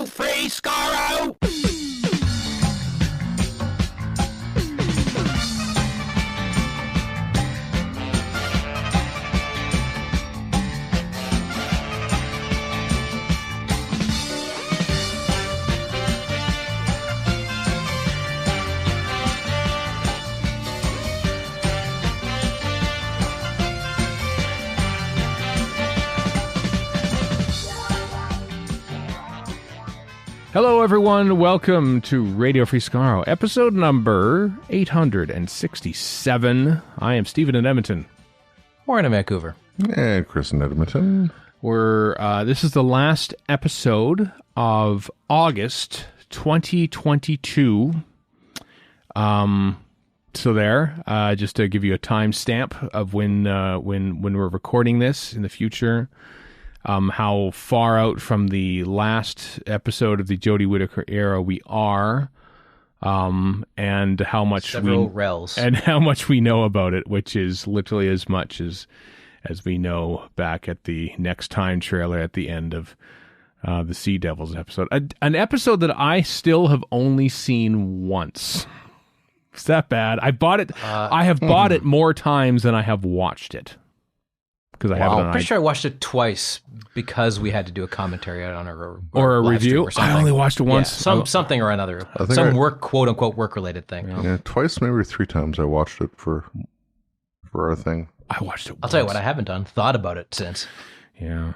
Free Skaro! Hello, everyone. Welcome to Radio Free Skaro, episode number 867. I am Stephen in Edmonton. Warren in Vancouver. And Chris in Edmonton. This is the last episode of August 2022. Just to give you a timestamp of when we're recording this in the future. How far out from the last episode of the Jodie Whittaker era we are, and how much how much we know about it, which is literally as much as we know back at the Next Time trailer at the end of the Sea Devils episode. An episode that I still have only seen once. Is that bad? I bought it. I have bought it more times than I have watched it. Because I haven't. I'm pretty sure I watched it twice because we had to do a commentary on or a review. Or something. I only watched it once. Yeah, something or another. Some quote unquote work related thing. Yeah, twice, maybe 3 times I watched it for our thing. I watched it once. I'll tell you what I haven't done. Thought about it since. Yeah.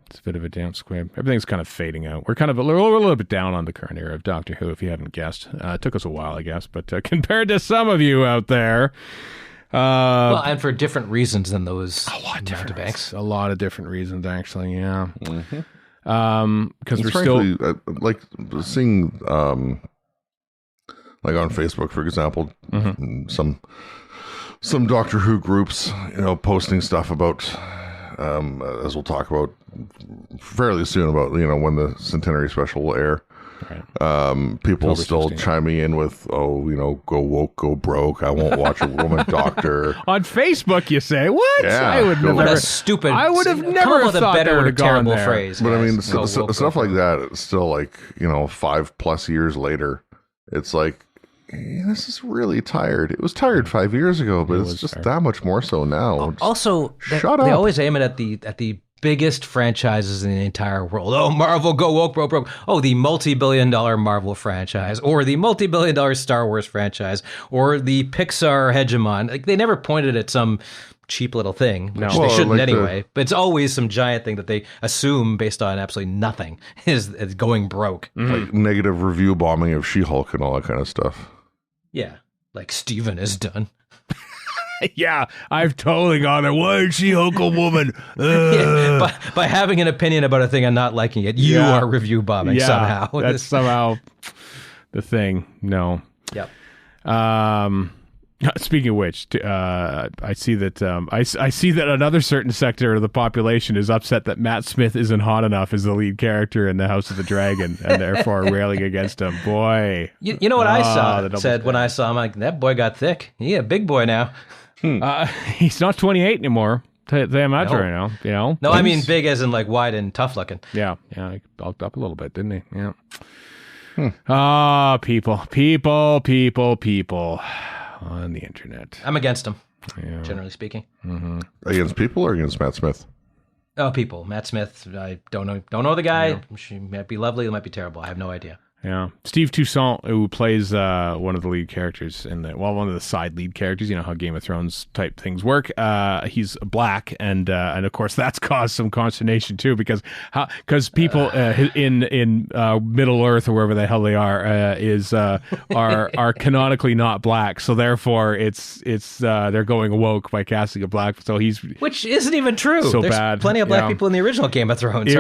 It's a bit of a damp squib. Everything's kind of fading out. We're kind of a little bit down on the current era of Doctor Who, if you haven't guessed. It took us a while, I guess, but compared to some of you out there. And for different reasons than those a lot of different banks. A lot of different reasons, actually, yeah. Mm-hmm. Because we're frankly, like seeing, like on Facebook, for example, some Doctor Who groups, posting stuff about, as we'll talk about fairly soon about, when the Centenary Special will air. Right. People October still 16th. Chiming in with, go woke, go broke. I won't watch a woman doctor. On Facebook, you say? What? Yeah, I would never. That's stupid. I would have never thought that would have gone there. Phrase. But guys. I mean, stuff like that, it's still like, 5+ years later, it's like, this is really tired. It was tired 5 years ago, but it's just tired. That much more so now. Also, shut up. They always aim it at the biggest franchises in the entire world. Oh, Marvel, go woke, broke. Oh, the multi-billion-dollar Marvel franchise, or the multi-billion-dollar Star Wars franchise, or the Pixar hegemon. Like, they never pointed at some cheap little thing, which they shouldn't anyway. But it's always some giant thing that they assume, based on absolutely nothing, is going broke. Like negative review bombing of She-Hulk and all that kind of stuff. Yeah, like Steven has done. Yeah, I've totally gone there. Why is She-Hulk a woman? Yeah, by having an opinion about a thing and not liking it, you are review bombing somehow. That's somehow the thing. No. Yep. Speaking of which, I see that I see that another certain sector of the population is upset that Matt Smith isn't hot enough as the lead character in the House of the Dragon, and therefore railing against him. Boy, you know what I said when I saw him? Like, that boy got thick. He a big boy now. He's not 28 anymore. Tell you right now. No, I mean big as in like wide and tough looking. Yeah, he bulked up a little bit, didn't he? Yeah. People on the internet. I'm against him, generally speaking. Mm-hmm. Against people or against Matt Smith? Oh, people. Matt Smith. I don't know the guy. Yeah. She might be lovely. It might be terrible. I have no idea. Yeah. Steve Toussaint, who plays one of the lead characters one of the side lead characters, you know how Game of Thrones type things work. He's black, and of course that's caused some consternation too, because people in Middle Earth or wherever the hell they are are canonically not black, so therefore it's they're going woke by casting a black. So which isn't even true. So There's bad. Plenty of black people in the original Game of Thrones.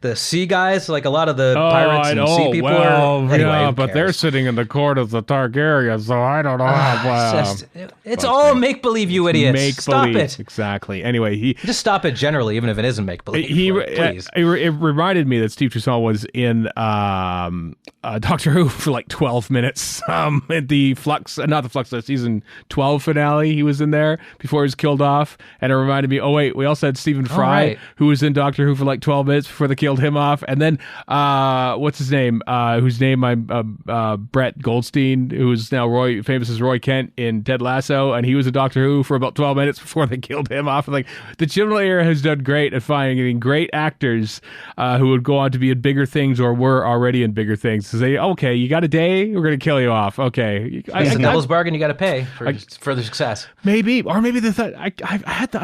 The sea guys, like a lot of the pirates and sea people are Well, Anyway, yeah, who but they're cares? sitting in the court of the Targaryens, so I don't know how. It's all make believe, you idiots. Make Stop believe. it. Exactly. Anyway, Just stop it generally, even if it isn't make believe. Please. it reminded me that Steve Toussaint was in Doctor Who for like 12 minutes. At the Flux, not the Flux, season 12 finale, he was in there before he was killed off. And it reminded me, oh wait, we also had Stephen Fry, right. who was in Doctor Who for like 12 minutes before they killed him off. And then what's his name? Whose name Brett Goldstein, who is now famous as Roy Kent in Ted Lasso, and he was in Doctor Who for about 12 minutes before they killed him off. Like, the Chibnall era has done great at finding great actors who would go on to be in bigger things or were already in bigger things. To say, okay, you got a day, we're going to kill you off. Okay, It's a devil's bargain you got to pay for further success. maybe, or maybe they thought I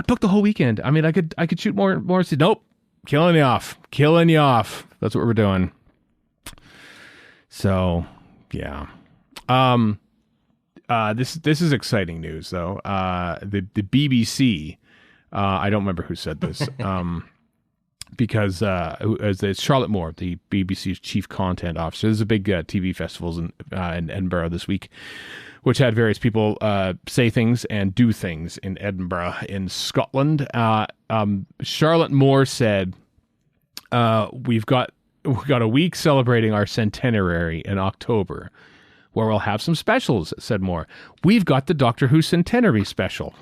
booked the whole weekend. I mean, I could shoot more. Nope, killing you off. That's what we're doing. So, yeah. This is exciting news though. The BBC, I don't remember who said this, because it's Charlotte Moore, the BBC's chief content officer. There's a big TV festivals in Edinburgh this week, which had various people say things and do things in Edinburgh in Scotland. Charlotte Moore said, we've got a week celebrating our centenary in October, where we'll have some specials, said Moore. We've got the Doctor Who Centenary special.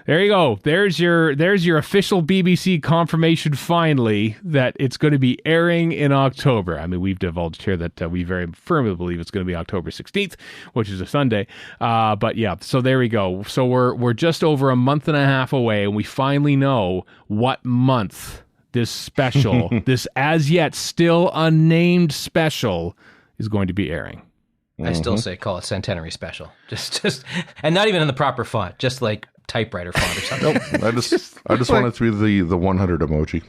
There you go. There's your official BBC confirmation, finally, that it's going to be airing in October. I mean, we've divulged here that we very firmly believe it's going to be October 16th, which is a Sunday. But yeah, so there we go. So we're just over a month and a half away, and we finally know what month this special, this as yet still unnamed special, is going to be airing. I still say call it Centenary Special. Just, and not even in the proper font, just like typewriter font or something. Nope. I just want it to be the 100 emoji.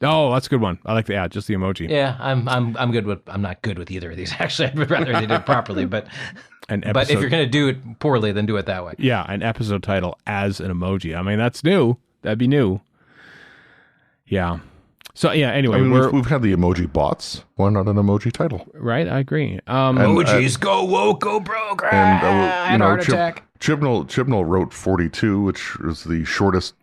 Oh, that's a good one. I like the ad, just the emoji. Yeah, I'm good with. I'm not good with either of these. Actually, I'd rather they do it properly. But but if you're going to do it poorly, then do it that way. Yeah, an episode title as an emoji. I mean, that's new. That'd be new. Yeah. So yeah. Anyway, I mean, we've had the emoji bots. Why not an emoji title? Right. I agree. Emojis go woke, go broke, and heart attack. Chibnall wrote 42, which is the shortest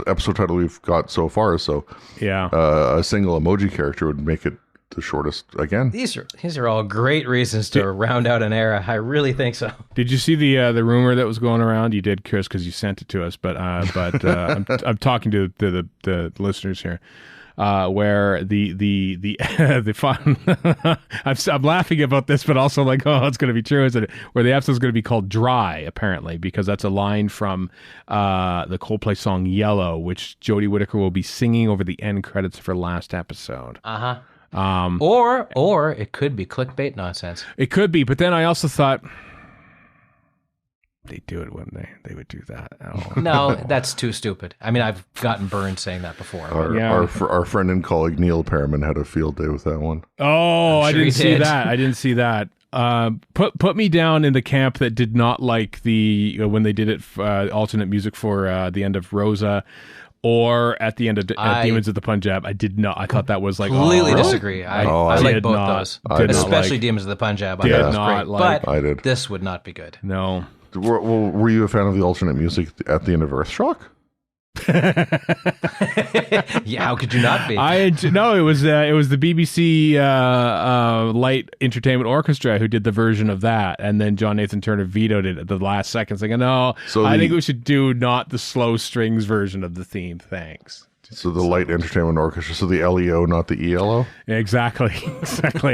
episode title we've got so far. So yeah, a single emoji character would make it the shortest again. These are all great reasons to round out an era. I really think so. Did you see the rumor that was going around? You did, Chris, because you sent it to us. But I'm talking to the listeners here. Where the fun I'm laughing about this, but also like, oh, it's going to be true, isn't it? Where the episode's going to be called Dry, apparently, because that's a line from the Coldplay song Yellow, which Jodie Whittaker will be singing over the end credits for last episode. Or it could be clickbait nonsense. It could be, but then I also thought they'd do it, wouldn't they? They would do that. Oh. No, that's too stupid. I mean, I've gotten burned saying that before. Our friend and colleague Neil Pearman had a field day with that one. Oh, I didn't see that. I didn't see that. Put me down in the camp that did not like the when they did it alternate music for the end of Rosa, or at the end of Demons of the Punjab. I did not. I thought that was like completely disagree. I like both those, especially Demons of the Punjab. I thought it was great, but this would not be good. No. Were you a fan of the alternate music at the end of Earthshock? Yeah, how could you not be? No, it was the BBC Light Entertainment Orchestra who did the version of that, and then John Nathan Turner vetoed it at the last second, saying, "No, I think we should do not the slow strings version of the theme. Thanks." So the Light Entertainment Orchestra, so the LEO, not the ELO? Exactly.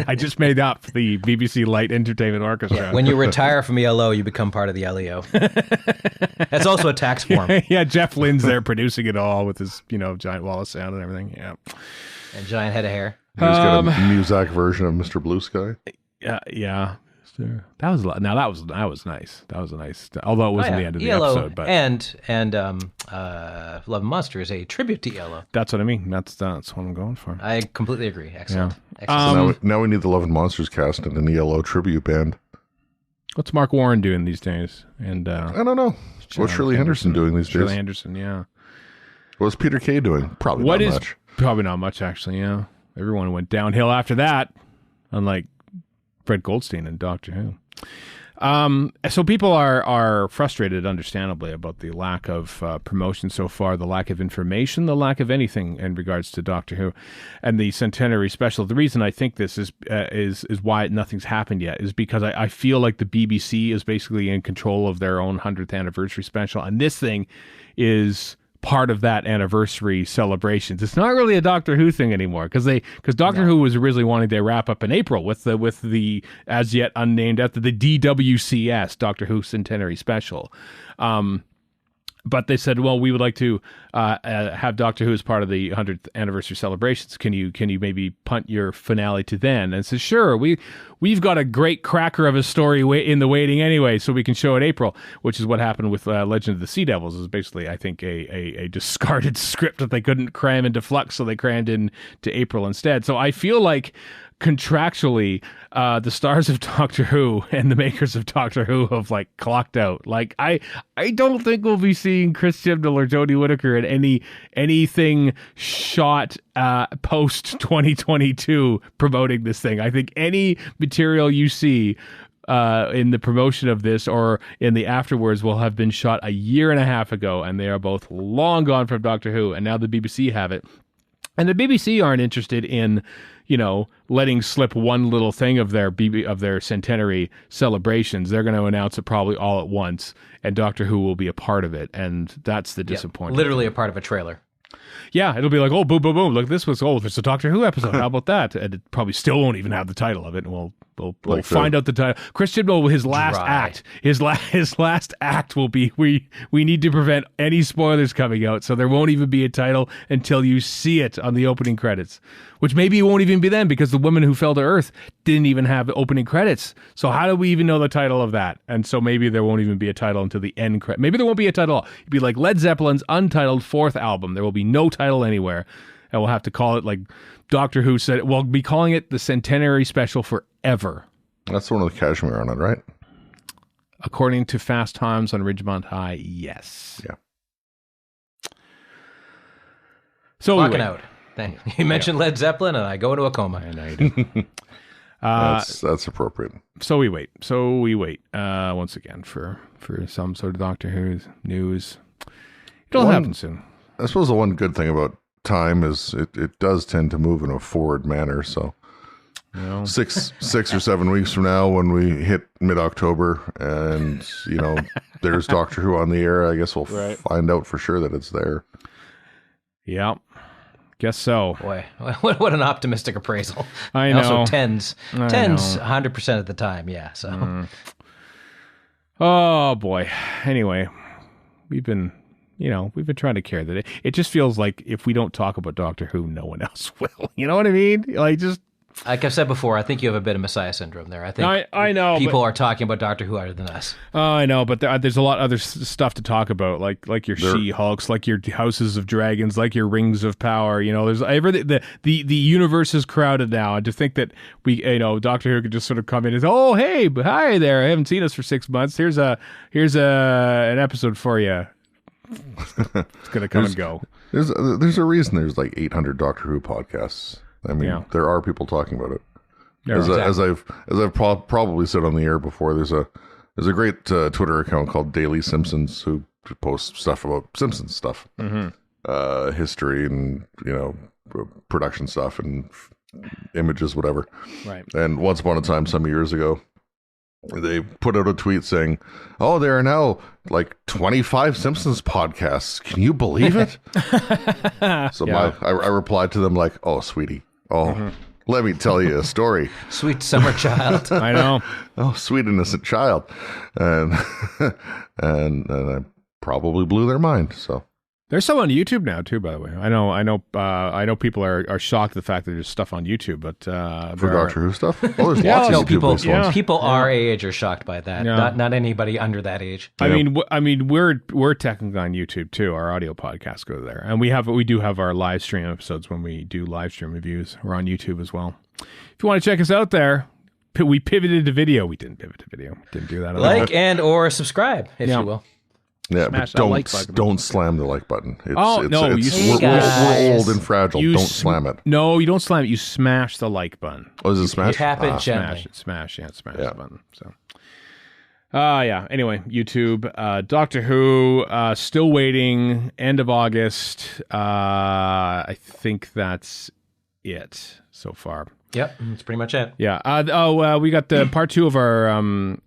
I just made up the BBC Light Entertainment Orchestra. When you retire from ELO, you become part of the LEO. That's also a tax form. Yeah, Jeff Lynne's there producing it all with his, giant wall of sound and everything. Yeah. And giant head of hair. He's got a Muzak version of Mr. Blue Sky. Yeah. That was nice. That was a nice. Although it wasn't the end of the episode, but and Love and Monster is a tribute to ELO. That's what I mean. That's what I'm going for. I completely agree. Excellent. Yeah. Excellent. So now we need the Love and Monsters cast in an ELO tribute band. What's Mark Warren doing these days? And I don't know. What's Shirley Henderson doing these days? Shirley Henderson, yeah. What's Peter Kay doing? Probably not much. Probably not much, actually. Yeah, everyone went downhill after that. unlike Fred Goldstein and Doctor Who. So people are frustrated, understandably, about the lack of promotion so far, the lack of information, the lack of anything in regards to Doctor Who, and the centenary special. The reason I think this is why nothing's happened yet is because I feel like the BBC is basically in control of their own 100th anniversary special, and this thing is part of that anniversary celebrations. It's not really a Doctor Who thing anymore because Doctor Who was originally wanting to wrap up in April with the as yet unnamed after the DWCS Doctor Who Centenary Special. But they said, well, we would like to have Doctor Who as part of the 100th anniversary celebrations. Can you maybe punt your finale to then? And said, sure, we've got a great cracker of a story in the waiting anyway, so we can show it April, which is what happened with Legend of the Sea Devils. Is basically, I think, a discarded script that they couldn't cram into Flux, so they crammed into April instead. So I feel like contractually, the stars of Doctor Who and the makers of Doctor Who have clocked out. I don't think we'll be seeing Chris Chibnall or Jodie Whittaker in anything shot post 2022 promoting this thing. I think any material you see in the promotion of this or in the afterwards will have been shot a year and a half ago, and they are both long gone from Doctor Who, and now the BBC have it. And the BBC aren't interested in, letting slip one little thing of their centenary celebrations. They're going to announce it probably all at once, and Doctor Who will be a part of it, and that's the disappointment. Literally a part of a trailer. Yeah, it'll be like, oh, boom, boom, boom. Look, this was, it's a Doctor Who episode. How about that? And it probably still won't even have the title of it. And we'll find out the title. Chris Chibnall, his last act, his last act will be, we need to prevent any spoilers coming out, so there won't even be a title until you see it on the opening credits, which maybe it won't even be then because the woman who fell to Earth didn't even have opening credits. So how do we even know the title of that? And so maybe there won't even be a title until the end credit. Maybe there won't be a title at all. It'd be like Led Zeppelin's untitled 4th album. There will be no title anywhere. And we'll have to call it like Doctor Who said. We'll be calling it the Centenary Special forever. That's the one with Kashmir on it, right? According to Fast Times on Ridgemont High, yes. Yeah. So Walking out. You mentioned Led Zeppelin, and I go into a coma. I know you do. That's appropriate. So we wait. Once again for some sort of Doctor Who news. It'll happen soon. I suppose the one good thing about time is it does tend to move in a forward manner. So 6 or 7 weeks from now, when we hit mid-October, and there's Doctor Who on the air, I guess we'll find out for sure that it's there. Yeah. Guess so. Boy, what an optimistic appraisal. I know. Also tens 100% of the time. Yeah. So. Oh boy. Anyway, we've been trying to carry that. It just feels like if we don't talk about Doctor Who, no one else will. You know what I mean? Like I've said before, I think you have a bit of Messiah syndrome there. I think I know people are talking about Doctor Who other than us. I know, but there's a lot of other stuff to talk about, like your She-Hulks, like your Houses of Dragons, like your Rings of Power. There's everything. The universe is crowded now, and to think that Doctor Who could just sort of come in and say, oh, hey, hi there, I haven't seen us for 6 months. Here's an episode for you. It's gonna come and go. There's a reason there's like 800 Doctor Who podcasts. I mean, there are people talking about it. Yeah, as I've probably said on the air before, there's a great Twitter account called Daily Simpsons who posts stuff about Simpsons stuff, history and production stuff and images, whatever. Right. And once upon a time, some years ago, they put out a tweet saying, "Oh, there are now like 25 Simpsons podcasts. Can you believe it?" So I replied to them like, "Oh, sweetie. Oh, let me tell you a story. Sweet summer child." I know. Oh, sweet innocent child. And I probably blew their mind. So there's some on YouTube now too, by the way. I know people are shocked at the fact that there's stuff on YouTube, but for Doctor Who stuff? Oh, there's lots of YouTube people our age are shocked by that. Yeah. Not anybody under that age. I mean we're technically on YouTube too. Our audio podcasts go there. And we do have our live stream episodes when we do live stream reviews. We're on YouTube as well. If you want to check us out there, we pivoted to video. We didn't pivot to video. Didn't do that at all. And or subscribe, if you will. Yeah, Smash but that like button. don't slam the like button. It's, Oh, no, we're, you- we're old and fragile. Don't slam it. No, you don't slam it. You smash the like button. Oh, is it smash? tap it gently. Smash the Yeah. button. So, yeah. Anyway, YouTube, Doctor Who, still waiting. End of August. I think that's it so far. Yep, that's pretty much it. Yeah. We got the part 2 of our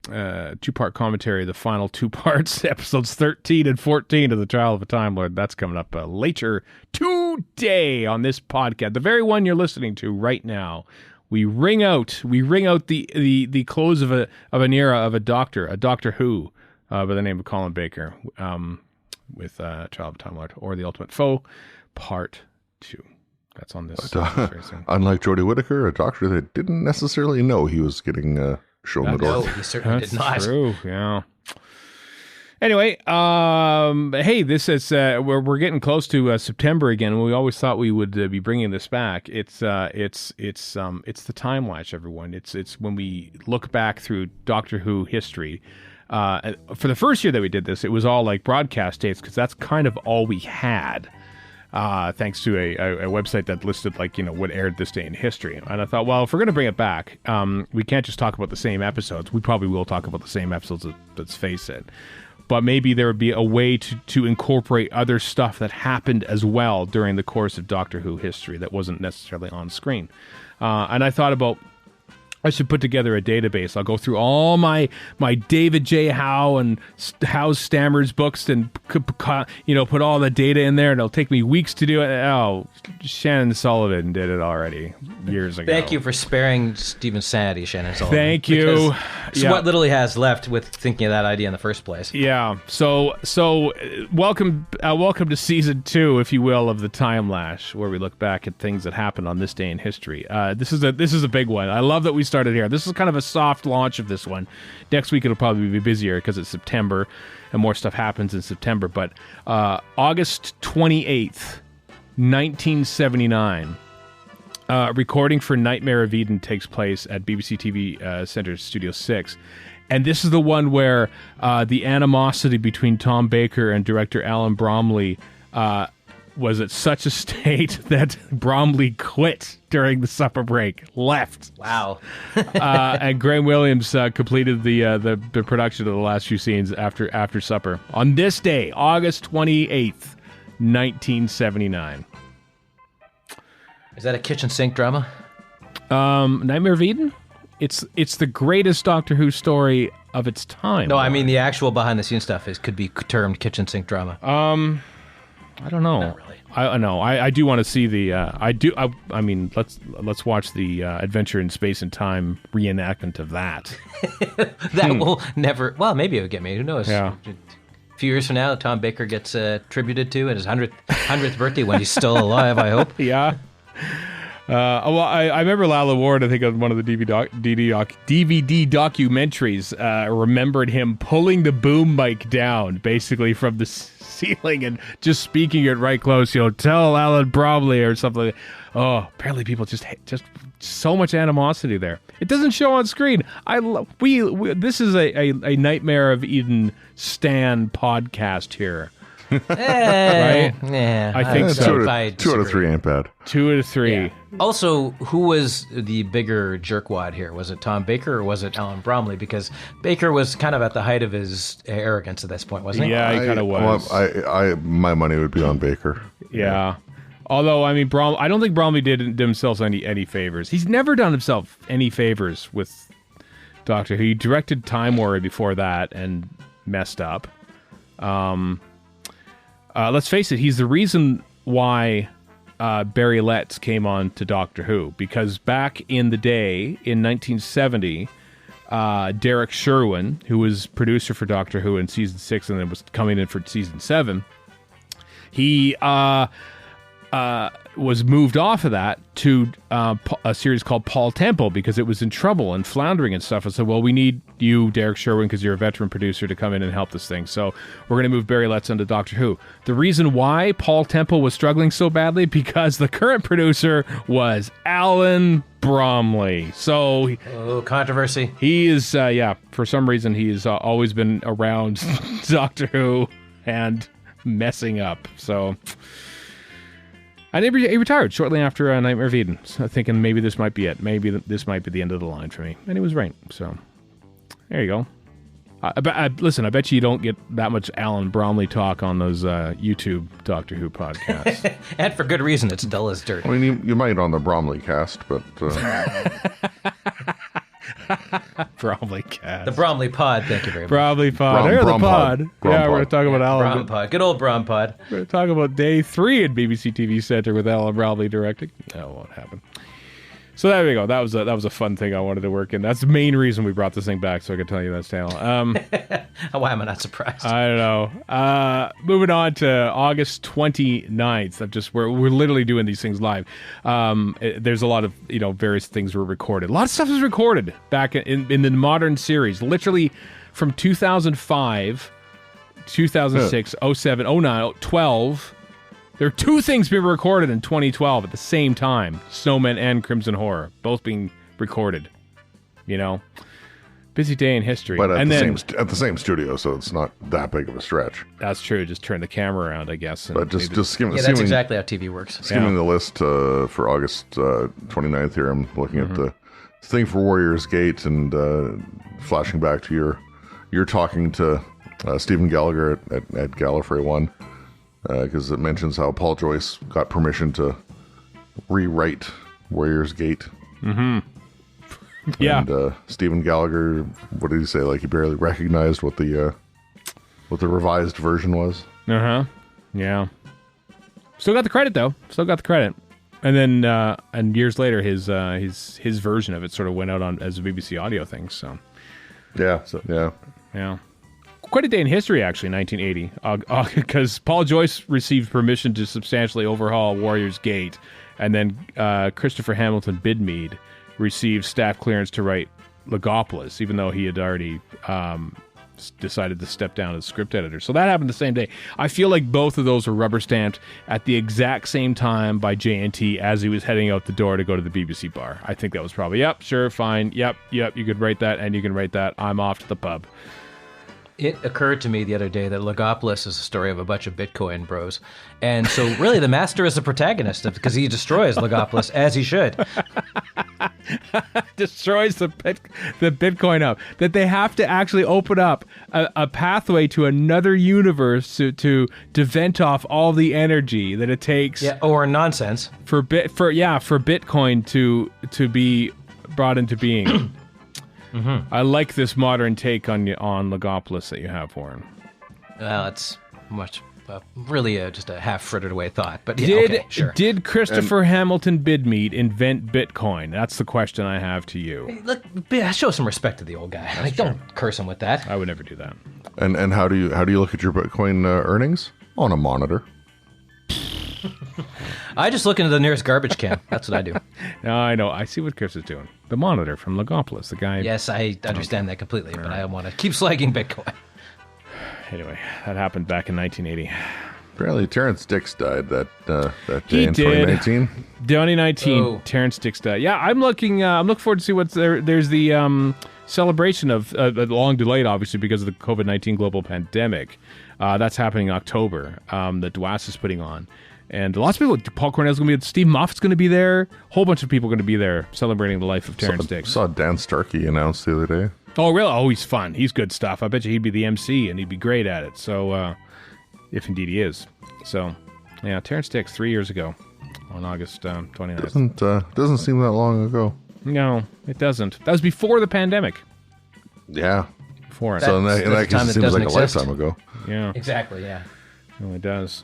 2-part commentary. The final 2 parts, episodes 13 and 14 of the Trial of a Time Lord. That's coming up later today on this podcast. The very one you're listening to right now. We ring out the close of an era of a Doctor Who, by the name of Colin Baker, with Trial of a Time Lord or The Ultimate Foe, part 2. That's on this. Very soon. Unlike Jodie Whittaker, a doctor that didn't necessarily know he was getting shown the No, door. he certainly did not. True. Yeah. Anyway, hey, this is we're getting close to September again. We always thought we would be bringing this back. It's the time lash, everyone. It's when we look back through Doctor Who history. For the first year that we did this, it was all like broadcast dates because that's kind of all we had. Thanks to a website that listed what aired this day in history. And I thought, well, if we're going to bring it back, we can't just talk about the same episodes. We probably will talk about the same episodes, let's face it. But maybe there would be a way to incorporate other stuff that happened as well during the course of Doctor Who history that wasn't necessarily on screen. And I thought about, I should put together a database. I'll go through all my David J. Howe and Howe's Stammers books and put all the data in there, and it'll take me weeks to do it. Oh, Shannon Sullivan did it already years ago. Thank you for sparing Stephen's sanity, Shannon Sullivan. Thank you. It's what little he has left with thinking of that idea in the first place. Yeah. So welcome to season 2, if you will, of the Time Lash, where we look back at things that happened on this day in history. This is a big one. I love that we started here. This is kind of a soft launch of this one. Next week it'll probably be busier because it's September and more stuff happens in September. But August 28th, 1979, recording for Nightmare of Eden takes place at BBC TV Centre Studio 6. And this is the one where the animosity between Tom Baker and director Alan Bromley was at such a state that Bromley quit during the supper break, left. Wow. And Graham Williams completed the production of the last few scenes after supper on this day, August 28th, 1979. Is that a kitchen sink drama? Nightmare of Eden? It's the greatest Doctor Who story of its time. No, I mean the actual behind the scenes stuff could be termed kitchen sink drama. I don't know. Not really. I know. I do want to see the. I mean, let's watch the Adventure in Space and Time reenactment of that. That will never. Well, maybe it would get me. Who knows? Yeah. A few years from now, Tom Baker gets tributed to at his 100th birthday when he's still alive, I hope. Yeah. Well, I remember Lalla Ward, I think on one of the DVD documentaries, remembered him pulling the boom mic down, basically from the ceiling and just speaking it right close. Tell Alan Bromley or something. Oh, apparently people just so much animosity there. It doesn't show on screen. This is a Nightmare of Eden stan podcast here. Right? Yeah, I think so. 2 out of 3 ain't bad. 2 out of 3. Yeah. Also, who was the bigger jerkwad here? Was it Tom Baker or was it Alan Bromley? Because Baker was kind of at the height of his arrogance at this point, wasn't he? Yeah, he kind of was. My money would be on Baker. Yeah. Although, I mean, I don't think Bromley did himself any favors. He's never done himself any favors with Doctor Who. He directed Time Warrior before that and messed up. Let's face it, he's the reason why Barry Letts came on to Doctor Who, because back in the day, in 1970, Derek Sherwin, who was producer for Doctor Who in season 6 and then was coming in for season 7, he was moved off of that to a series called Paul Temple because it was in trouble and floundering and stuff. And said, well, we need you, Derek Sherwin, because you're a veteran producer, to come in and help this thing. So we're going to move Barry Letts into Doctor Who. The reason why Paul Temple was struggling so badly, because the current producer was Alan Bromley. So controversy. He is, for some reason, he's always been around Doctor Who. and messing up. So, and he retired shortly after Nightmare of Eden. So thinking maybe this might be it. Maybe this might be the end of the line for me. And he was right. So there you go. Listen, I bet you don't get that much Alan Bromley talk on those YouTube Doctor Who podcasts. And for good reason. It's dull as dirt. I mean, you might on the Bromley cast, but Bromley cast. The Bromley pod. Thank you very much. Bromley pod. There's the pod. Yeah, we're going to talk about Alan. Brom pod. Good old Brom pod. We're going to talk about day 3 at BBC TV Centre with Alan Bromley directing. That won't happen. So there we go. That was a fun thing I wanted to work in. That's the main reason we brought this thing back, so I could tell you that, Stal. Why am I not surprised? I don't know. Moving on to August 29th. We're literally doing these things live. There's a lot of various things were recorded. A lot of stuff is recorded back in the modern series. Literally from 2005, 2006, 07, 09, 12. There are 2 things being recorded in 2012 at the same time. Snowmen and Crimson Horror, both being recorded. Busy day in history. But at the same studio, so it's not that big of a stretch. That's true. Just turn the camera around, I guess. But just skimming. Yeah, that's exactly how TV works. Skimming the list for August 29th here, I'm looking at the thing for Warriors Gate and flashing back to your talking to Stephen Gallagher at Gallifrey 1. Because it mentions how Paul Joyce got permission to rewrite Warriors Gate. Mm-hmm. Yeah. And Stephen Gallagher, what did he say? Like he barely recognized what the revised version was. Uh-huh. Yeah. Still got the credit though. And then and years later, his version of it sort of went out on as a BBC audio thing. So. Yeah. Yeah. Quite a day in history, actually, 1980, because Paul Joyce received permission to substantially overhaul Warriors Gate, and then Christopher Hamilton Bidmead received staff clearance to write Logopolis, even though he had already decided to step down as script editor. So that happened the same day. I feel like both of those were rubber stamped at the exact same time by JNT as he was heading out the door to go to the BBC bar. I think that was probably, yep, sure, fine, yep, you could write that, and you can write that. I'm off to the pub. It occurred to me the other day that Logopolis is a story of a bunch of Bitcoin bros. And so really the master is the protagonist because he destroys Logopolis as he should. Destroys the Bitcoin up. That they have to actually open up a pathway to another universe to vent off all the energy that it takes. Yeah, or nonsense. For Bitcoin to be brought into being. Mm-hmm. I like this modern take on Logopolis that you have, Warren. Well, it's much really just a half-frittered away thought, but okay, sure. Did Christopher Hamilton Bidmead invent Bitcoin? That's the question I have to you. Hey, look, show some respect to the old guy. Like, don't curse him with that. I would never do that. And how do you look at your Bitcoin earnings? On a monitor. I just look into the nearest garbage can. That's what I do. No, I know. I see what Chris is doing. The monitor from Logopolis, the guy. Yes, I understand that completely, but I want to keep slagging Bitcoin. Anyway, that happened back in 1980. Apparently, Terrence Dix died that day in 2019. 2019, Oh. Terrence Dix died. Yeah, I'm looking forward to see what's there. There's the celebration of long delayed, obviously, because of the COVID-19 global pandemic. That's happening in October. That DWAS is putting on. And lots of people, Paul Cornell's going to be there, Steve Moffat's going to be there, a whole bunch of people are going to be there celebrating the life of Terrence Dix. Saw Dan Starkey announced the other day. Oh, really? Oh, he's fun. He's good stuff. I bet you he'd be the MC and he'd be great at it. So, if indeed he is. So, yeah, Terrence Dix 3 years ago on August 29th. Doesn't seem that long ago. No, it doesn't. That was before the pandemic. Yeah. Before it. So in that case, it seems like a exist. lifetime ago. Yeah. Exactly, yeah. It really does.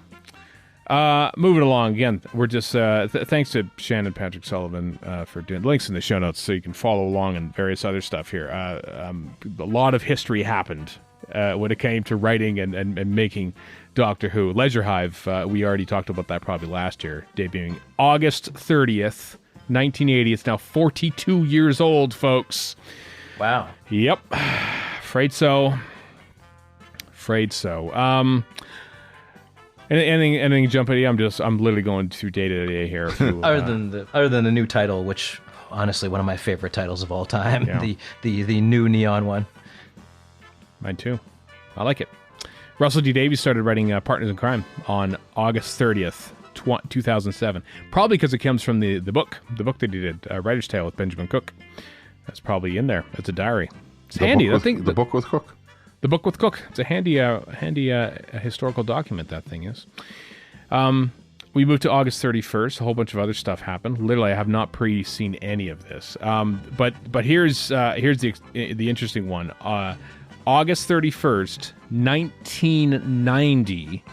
Moving along again, we're just thanks to Shannon Patrick Sullivan for doing links in the show notes so you can follow along and various other stuff here. A lot of history happened when it came to writing and making Doctor Who. Leisure Hive, we already talked about that probably last year, debuting August 30th, 1980. It's now 42 years old, folks. Wow. Yep. Afraid so. Anything jumping? I'm literally going through day to day here. Other than the new title, which honestly one of my favorite titles of all time, Yeah. the new neon one. Mine too. I like it. Russell D Davies started writing Partners in Crime on August 30th, 2007. Probably because it comes from the book that he did, Writer's Tale with Benjamin Cook. That's probably in there. It's a diary. It's handy. The book with Cook. The book with Cook. It's a handy historical document, that thing is. We moved to August 31st. A whole bunch of other stuff happened. Literally, I have not pre-seen any of this. But here's the interesting one. August 31st, 1990.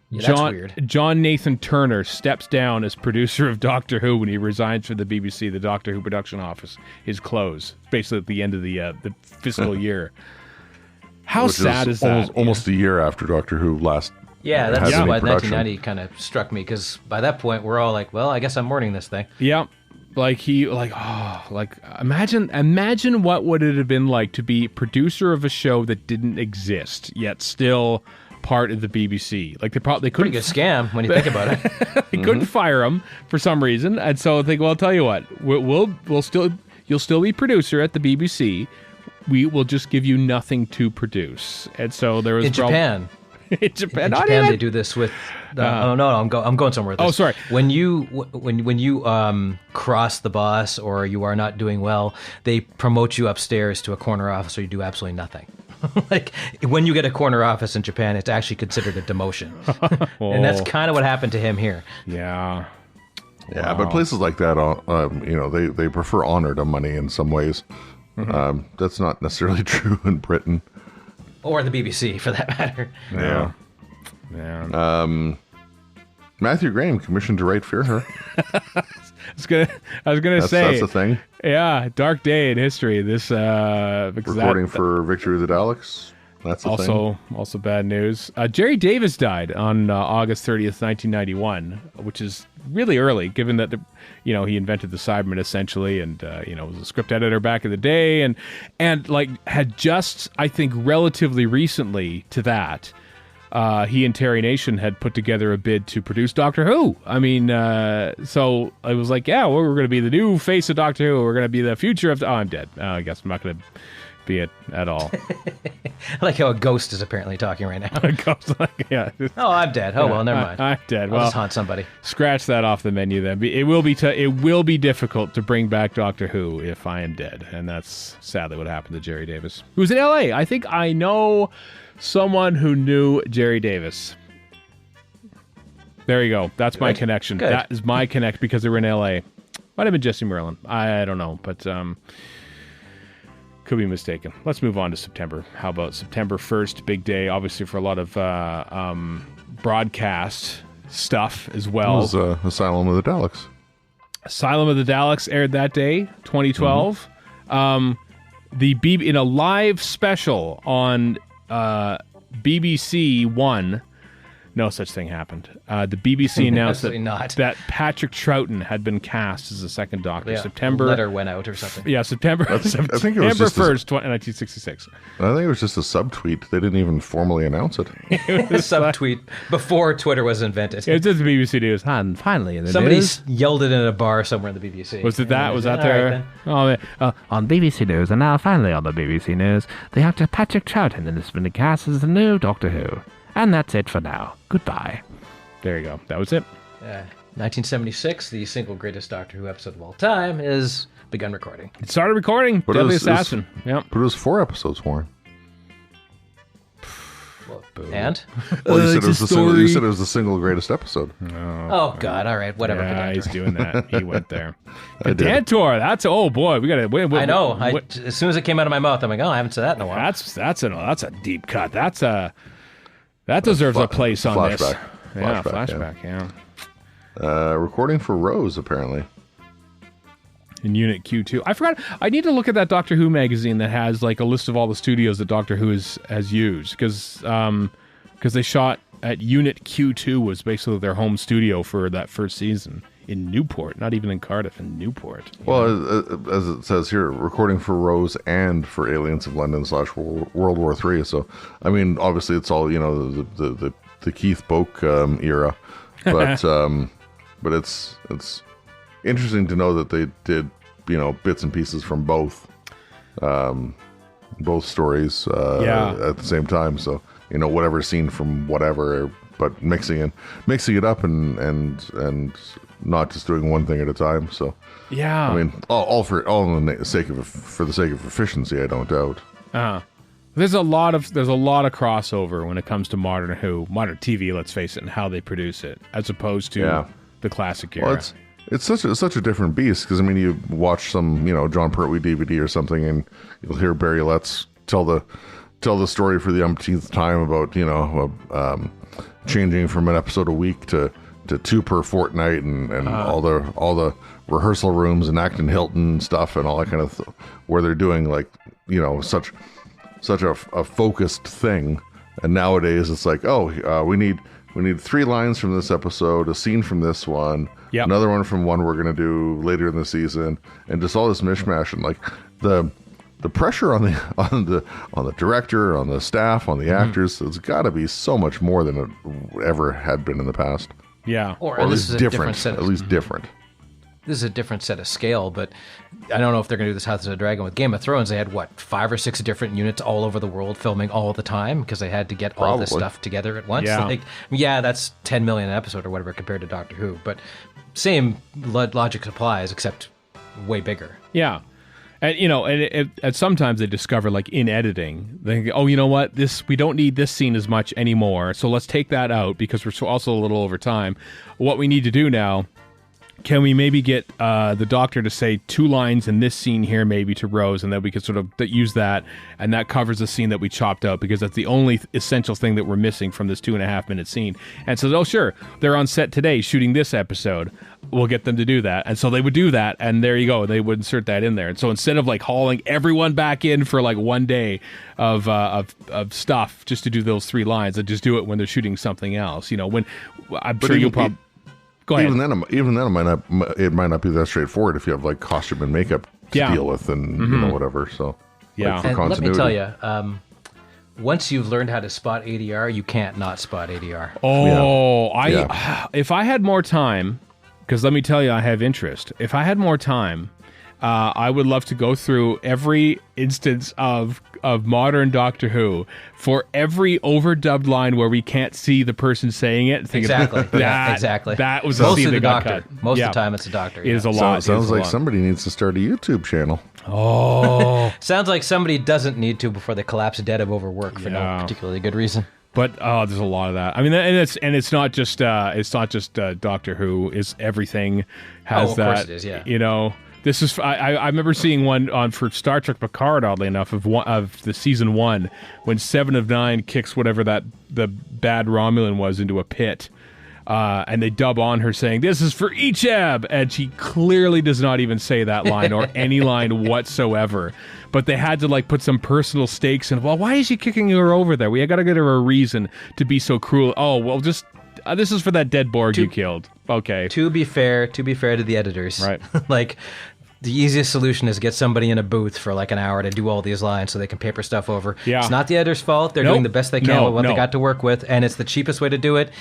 Yeah, that's weird. John Nathan Turner steps down as producer of Doctor Who when he resigns from the BBC. The Doctor Who production office is closed, basically at the end of the fiscal year. How sad is that? Almost a year after Doctor Who last. Yeah, that's had any why production. 1990 kind of struck me, because by that point we're all like, well, I guess I'm mourning this thing. Yeah. Imagine what would it have been like to be producer of a show that didn't exist yet still part of the BBC. Like they Pretty couldn't good scam when you think about it. they couldn't fire him for some reason, and so I think, well, I'll tell you what, you'll still be producer at the BBC. We will just give you nothing to produce, and so there was In Japan. In Japan, In not Japan, even. they do this with. I'm going somewhere with this. Oh, sorry. When you cross the boss or you are not doing well, they promote you upstairs to a corner office, or you do absolutely nothing. Like when you get a corner office in Japan, it's actually considered a demotion, and that's kind of what happened to him here. Yeah. Yeah, but places like that, they prefer honor to money in some ways. That's not necessarily true in Britain. Or the BBC, for that matter. Yeah. Matthew Graham commissioned to write Fear Her. I was gonna say That's a thing. Yeah, dark day in history. This Recording for Victory of the Daleks. That's a thing. Also bad news. Jerry Davis died on August 30th, 1991, which is really early, given that he invented the Cyberman essentially, and was a script editor back in the day, and like had just, I think, relatively recently to that, he and Terry Nation had put together a bid to produce Doctor Who. I mean, so I was like, yeah, we're going to be the new face of Doctor Who. We're going to be the future of. I'm dead. I guess I'm not going to be it at all. I like how a ghost is apparently talking right now. Yeah. Oh, I'm dead. Oh, well, never mind. I'm dead. I'll just haunt somebody. Scratch that off the menu then. It will be difficult to bring back Doctor Who if I am dead, and that's sadly what happened to Jerry Davis, who's in L.A. I think I know someone who knew Jerry Davis. There you go. That's my connection. Good. That is my connect because they were in L.A. Might have been Jesse Merlin. I don't know, but could be mistaken. Let's move on to September. How about September 1st? Big day, obviously, for a lot of broadcast stuff as well. It was Asylum of the Daleks. Asylum of the Daleks aired that day, 2012. In a live special on BBC One. No such thing happened. The BBC announced that Patrick Troughton had been cast as the second Doctor. Yeah, September letter went out or something. Yeah, September. I think it was September just 1st, 1966. I think it was just a subtweet. They didn't even formally announce it. The subtweet before Twitter was invented. It was just the BBC News. And finally, in the Somebody news, yelled it in a bar somewhere in the BBC. was that All there? right, On BBC News, and now finally on the BBC News, the actor Patrick Troughton has been cast as the new Doctor Who. And that's it for now. Goodbye. There you go. That was it. 1976, the single greatest Doctor Who episode of all time, is begun recording. It started recording. But Deadly it was- Assassin. Yep. But it was 4 episodes, Warren. And? Well, you said, it's a you story. said it was the single greatest episode. Oh, God. All right. Whatever. Yeah, Pedantor. he's doing that. He went there. I did. Pedantor. That's oh boy. We got to. I know. As soon as it came out of my mouth, I'm like, oh, I haven't said that in a while. That's a deep cut. That deserves a place on this. flashback. Yeah, Flashback, flashback. Yeah. Recording for Rose, apparently. In Unit Q2. I forgot. I need to look at that Doctor Who magazine that has like a list of all the studios that Doctor Who has used because they shot at Unit Q2 was basically their home studio for that first season in Newport, not even in Cardiff, in Newport. Well, as it says here, recording for Rose and for Aliens of London / World War III. So, I mean, obviously it's all, the Keith Boak era, but it's interesting to know that they did, bits and pieces from both stories at the same time. So whatever scene from whatever, but mixing it up and not just doing one thing at a time. So Yeah. I mean, all for the sake of efficiency, I don't doubt. There's a lot of crossover when it comes to modern TV, let's face it, and how they produce it, as opposed to the classic era. Well, it's such a different beast, because I mean, you watch some John Pertwee DVD or something, and you'll hear Barry Letts tell the story for the umpteenth time about changing from an episode a week to 2 per fortnight, and all the rehearsal rooms and Acton Hilton stuff and all that kind of where they're doing such a focused thing. And nowadays it's like, we need 3 lines from this episode, a scene from this one, another one from one we're going to do later in the season, and just all this mishmash. And like the pressure on the director, on the staff, on the actors, it's got to be so much more than it ever had been in the past. Yeah. Or at this least is a different set at least different. This is a different set of scale, but I don't know if they're going to do this House of the Dragon. With Game of Thrones, they had, 5 or 6 different units all over the world filming all the time because they had to get all this stuff together at once. Yeah. That's 10 million an episode or whatever compared to Doctor Who, but same logic applies, except way bigger. Yeah. And sometimes they discover, like in editing, they think, you know what, we don't need this scene as much anymore, so let's take that out because we're also a little over time. What we need to do now, can we maybe get the Doctor to say 2 lines in this scene here, maybe to Rose, and then we could sort of use that, and that covers the scene that we chopped out because that's the only essential thing that we're missing from this 2.5-minute scene. And so, sure, they're on set today shooting this episode. We'll get them to do that. And so they would do that, and there you go. They would insert that in there. And so instead of hauling everyone back in for one day of stuff just to do those 3 lines, they just do it when they're shooting something else. When I'm sure you'll probably. Go ahead. Even then, it might not be that straightforward if you have costume and makeup to deal with and whatever. So for And let me continuity. tell you, once you've learned how to spot ADR, you can't not spot ADR. If I had more time, because let me tell you, I have interest. If I had more time, I would love to go through every instance of modern Doctor Who for every overdubbed line where we can't see the person saying it. Exactly. Exactly. That was a scene that got cut. Most of the time, it's a Doctor. It is a lot. Sounds like somebody needs to start a YouTube channel. Sounds like somebody doesn't need to before they collapse dead of overwork for no particularly good reason. But there's a lot of that. I mean, and it's not just Doctor Who. Is everything has that? Of course it is. Yeah. This is I remember seeing one for Star Trek Picard, oddly enough, of the season 1 when 7 of 9 kicks whatever the bad Romulan was into a pit, and they dub on her saying, "This is for Icheb," and she clearly does not even say that line or any line whatsoever. But they had to put some personal stakes in. Well, why is she kicking her over there? We got to get her a reason to be so cruel. Oh well, just. This is for that dead Borg you killed. Okay. To be fair to the editors, right? The easiest solution is get somebody in a booth for an hour to do all these lines so they can paper stuff over. Yeah. It's not the editor's fault. They're doing the best they can with what they got to work with, and it's the cheapest way to do it.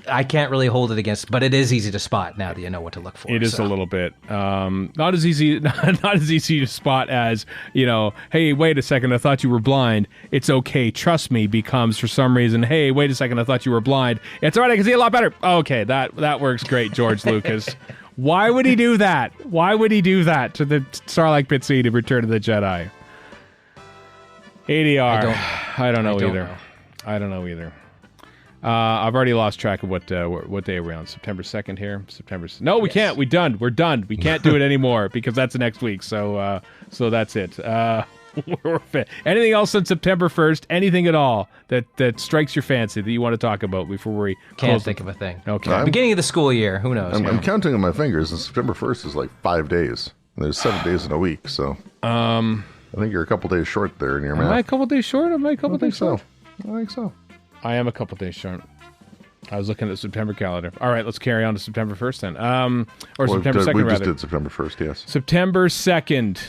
I can't really hold it against, but it is easy to spot now that you know what to look for. It is a little bit not as easy to spot as hey, wait a second, I thought you were blind. It's okay, trust me. Becomes for some reason, hey, wait a second, I thought you were blind. It's all right, I can see a lot better. Okay, that works great, George Lucas. Why would he do that? Why would he do that to the Sarlacc pit scene of Return of the Jedi? ADR. I don't know either. I don't know either. I've already lost track of what day we're on. September 2nd here. No, we can't. We're done. We can't do it anymore because that's next week. So that's it. Anything else on September 1st? Anything at all that strikes your fancy that you want to talk about before we can't think of a thing. Okay. Beginning of the school year. Who knows? I'm counting on my fingers, and September 1st is 5 days. And there's 7 days in a week, so I think you're a couple days short there in your math. Am I a couple days short? Am I a couple days short? I think so. I am a couple days short. I was looking at the September calendar. All right, let's carry on to September 1st then. September 2nd, we rather. just did September 1st, yes. September 2nd.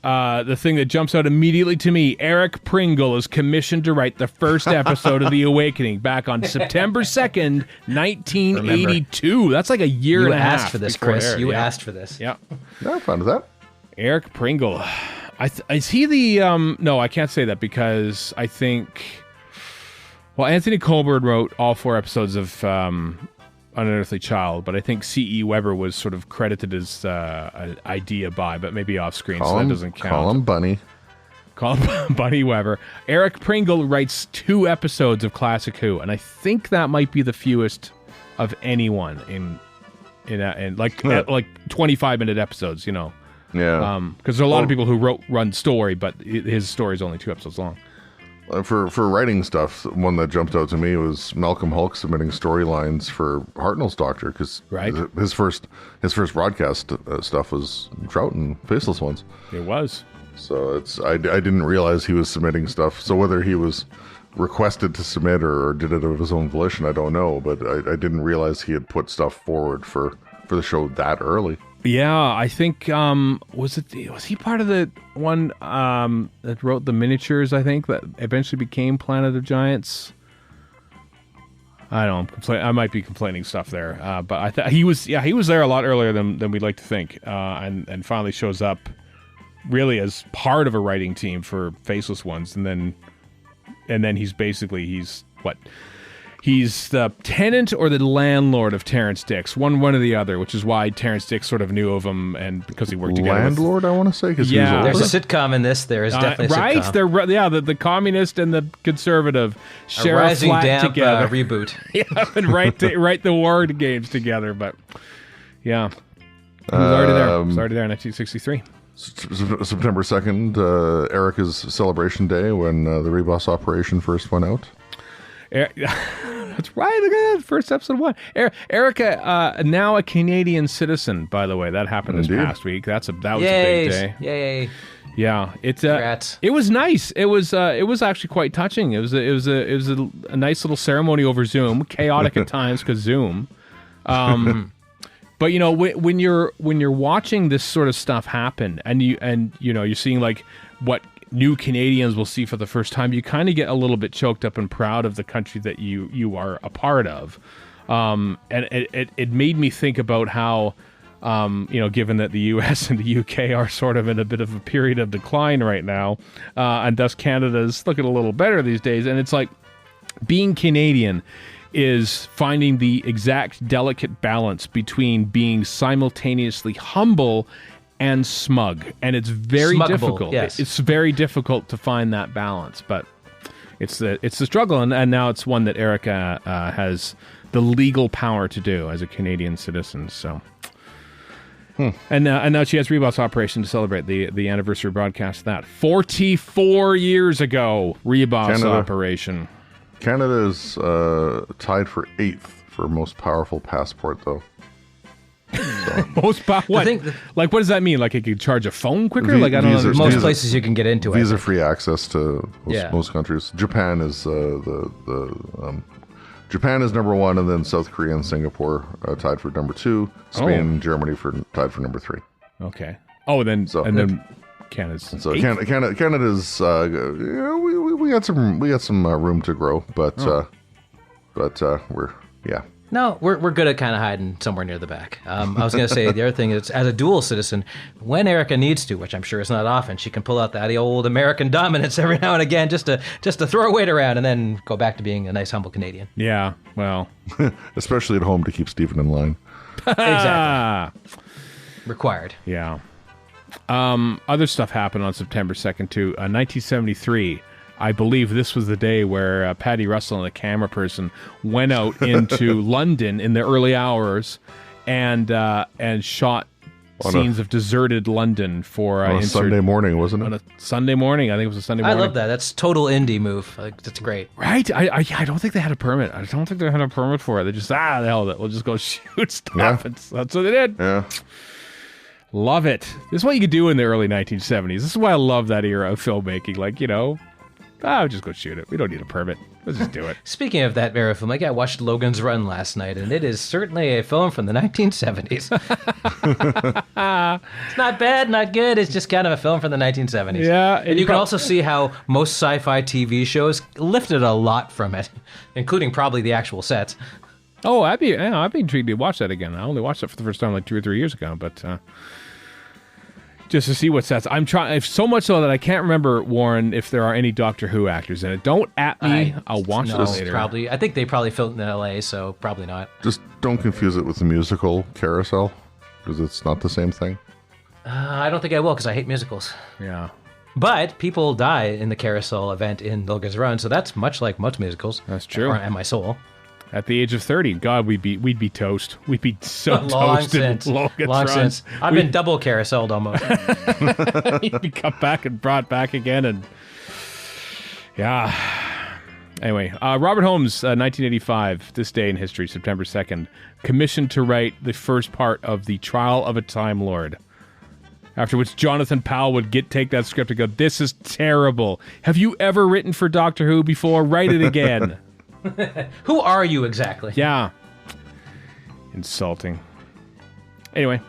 The thing that jumps out immediately to me, Eric Pringle is commissioned to write the first episode of The Awakening back on September 2nd, 1982. Remember, that's like a year and a half. You asked for this, Chris. You asked for this. Yeah. No, I'm fine with that. Eric Pringle. Is he the... No, I can't say that because I think... Well, Anthony Colbert wrote all 4 episodes of Unearthly Child, but I think C.E. Weber was sort of credited as an idea by, but maybe off screen, so that doesn't count. Call him Bunny. Call him Bunny Weber. Eric Pringle writes 2 episodes of Classic Who, and I think that might be the fewest of anyone in like 25-minute episodes, you know. Yeah. Because there are a lot of people who run story, but his story is only 2 episodes long. For writing stuff, one that jumped out to me was Malcolm Hulk submitting storylines for Hartnell's Doctor, because Right. his first broadcast stuff was Trout and Faceless Ones. It was. So I didn't realize he was submitting stuff. So whether he was requested to submit or did it of his own volition, I don't know. But I didn't realize he had put stuff forward for the show that early. Yeah, I think was he part of the one that wrote the miniatures? I think that eventually became Planet of Giants. I don't know. I might be complaining stuff there, but he was there a lot earlier than we'd like to think, and finally shows up really as part of a writing team for Faceless Ones, and then he's what. He's the tenant or the landlord of Terrence Dicks, one or the other, which is why Terrence Dicks sort of knew of him, and because he worked together. Landlord, I want to say, because Yeah. There's a sitcom in this. There is definitely a right. sitcom. The communist and the conservative share a Rising flat Damp together. reboot. Yeah, and write the war games together. But yeah, he was already there. He was already there in 1963. September 2nd, Erica's celebration day when the Reboss operation first went out. That's right. Look at that. First episode 1. Erica, now a Canadian citizen, by the way. That happened this past week. That was a big day. Yay. Yeah, Congrats. it was nice. It was actually quite touching. It was a nice little ceremony over Zoom, chaotic at times because Zoom. But you know, when you're watching this sort of stuff happen, and you're seeing like what new Canadians will see for the first time, you kind of get a little bit choked up and proud of the country that you are a part of. And it made me think about how, given that the US and the UK are sort of in a bit of a period of decline right now, and thus Canada's looking a little better these days, and it's like being Canadian is finding the exact delicate balance between being simultaneously humble and smug, and it's very difficult. Yes. It's very difficult to find that balance, but it's the struggle, and now it's one that Erica has the legal power to do as a Canadian citizen. So, and now she has Reboss Operation to celebrate the anniversary broadcast of that 44 years ago. Reboss Operation. Canada is tied for 8th for most powerful passport, though. Most what? What does that mean? Like it could charge a phone quicker? I don't know. Most places you can get into it. Visa-free access to most countries. Japan is Japan is number 1, and then South Korea and Singapore tied for number 2. Spain and Germany tied for number 3. Okay. Oh, then Canada's. So Canada's we got some room to grow, but we're No, we're good at kind of hiding somewhere near the back. I was going to say the other thing is, as a dual citizen, when Erica needs to, which I'm sure is not often, she can pull out that old American dominance every now and again just to throw weight around and then go back to being a nice, humble Canadian. Yeah, well. Especially at home to keep Stephen in line. Exactly. Required. Yeah. Other stuff happened on September 2nd, too. 1973. I believe this was the day where Patty Russell and the camera person went out into London in the early hours and shot scenes of deserted London for on a Sunday morning, wasn't it? On a Sunday morning, I think it was a Sunday morning. I love that. That's total indie move. That's great. Right? I don't think they had a permit. I don't think they had a permit for it. They just the hell with it. We'll just go shoot stuff. Yeah. That's what they did. Yeah. Love it. This is what you could do in the early 1970s. This is why I love that era of filmmaking. Just go shoot it. We don't need a permit. Let's just do it. Speaking of that era film, I watched Logan's Run last night, and it is certainly a film from the 1970s. It's not bad, not good. It's just kind of a film from the 1970s. Yeah. And you can also see how most sci-fi TV shows lifted a lot from it, including probably the actual sets. Oh, I'd be intrigued to watch that again. I only watched it for the first time 2 or 3 years ago, but just to see what sets. I'm trying so much so that I can't remember, Warren, if there are any Doctor Who actors in it. Don't at me. I'll watch No, this later. probably. I think they probably filmed in L.A., so probably not. Just don't confuse it with the musical Carousel, because it's not the same thing. I don't think I will because I hate musicals. Yeah, But people die in the Carousel event in Logan's Run, so that's much like most musicals. that's true. And My Soul. At the age of 30, God, we'd be toast. We'd be so Long toasted. since. Logan's Long Run. since. I've been double carouseled almost. You'd be cut back and brought back again, and yeah. Anyway, Robert Holmes, 1985, this day in history, September 2nd, commissioned to write the first part of The Trial of a Time Lord. After which Jonathan Powell would take that script and go, "This is terrible. Have you ever written for Doctor Who before? Write it again." Who are you exactly? Yeah. Insulting. Anyway,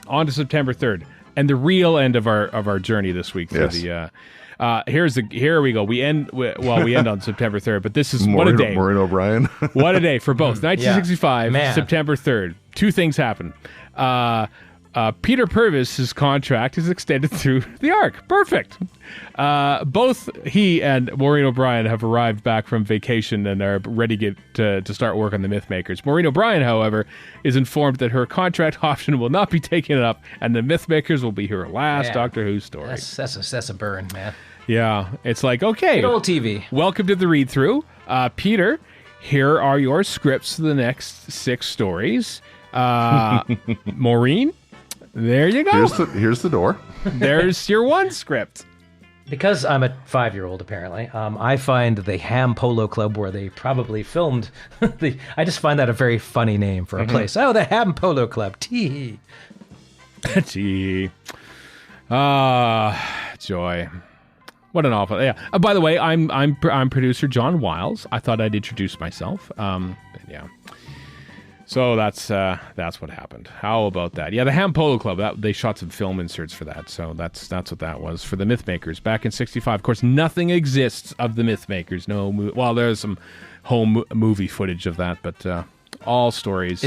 on to September 3rd. And the real end of our journey this week through Yes. here we go. We end on September 3rd, but this is what a day. Maureen O'Brien. What a day for both. 1965, Man. September 3rd. Two things happen. Peter Purvis's contract is extended through the Ark. Perfect. Both he and Maureen O'Brien have arrived back from vacation and are ready to start work on the Mythmakers. Maureen O'Brien, however, is informed that her contract option will not be taken up, and the Mythmakers will be her last Yeah. Doctor Who story. That's a burn, man. Yeah, it's like, okay, Good old TV. welcome to the read-through. Peter, here are your scripts for the next 6 stories. Maureen, there you go. Here's the door. There's your one script. Because I'm a 5-year-old, apparently, I find the Ham Polo Club where they probably filmed I just find that a very funny name for a place. Oh, the Ham Polo Club. Tee. Gee. Joy. What an awful... Yeah. By the way, I'm producer John Wiles. I thought I'd introduce myself. Yeah. So that's what happened. How about that? Yeah, the Ham Polo Club. They shot some film inserts for that. So that's what that was for the Mythmakers back in '65. Of course, nothing exists of the Mythmakers. No, well, there's some home movie footage of that, but all stories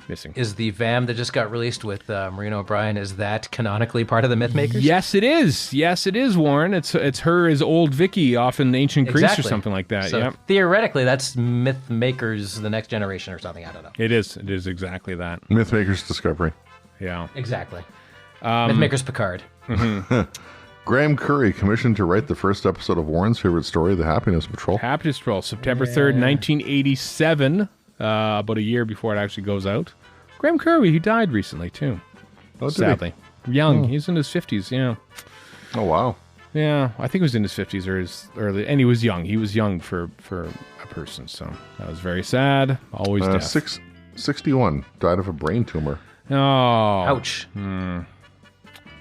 missing. Is the VAM that just got released with Maureen O'Brien, is that canonically part of the Mythmakers? Yes, it is. Yes, it is, Warren. It's her as old Vicky off in ancient Greece or something like that. So Yeah, theoretically, that's Mythmakers, the next generation or something. I don't know. it is. It is exactly that. Mythmakers Discovery. Yeah. Exactly. Mythmakers Picard. Graham Curry commissioned to write the first episode of Warren's favorite story, The Happiness Patrol. Happiness Patrol, September 3rd, 1987. About a year before it actually goes out. Graham Curry, he died recently too. Oh, did he? Sadly, young. He's in his 50s. Yeah, Oh, wow. yeah. I think he was in his 50s or his early, and he was young. He was young for a person, so that was very sad. Always death. 61. Died of a brain tumor. Oh, Ouch.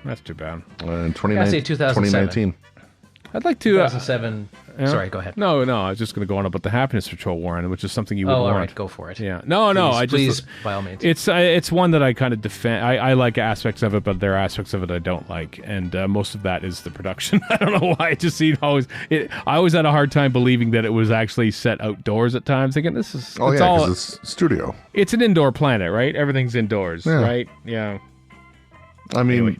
that's too bad. In Gotta say 2007. 2019. I'd like to. 2007. Sorry, go ahead. No, I was just going to go on about the Happiness Patrol, Warren, which is something you would Oh, all want. right, go for it. Yeah. No. Please, by all means. It's one that I kind of defend. I like aspects of it, but there are aspects of it I don't like, and most of that is the production. I don't know why. It just seemed I always had a hard time believing that it was actually set outdoors at times. Thinking this is Oh, it's yeah, all because it's studio. it's an indoor planet, right? Everything's indoors, Yeah. right? Yeah. I mean, Anyway.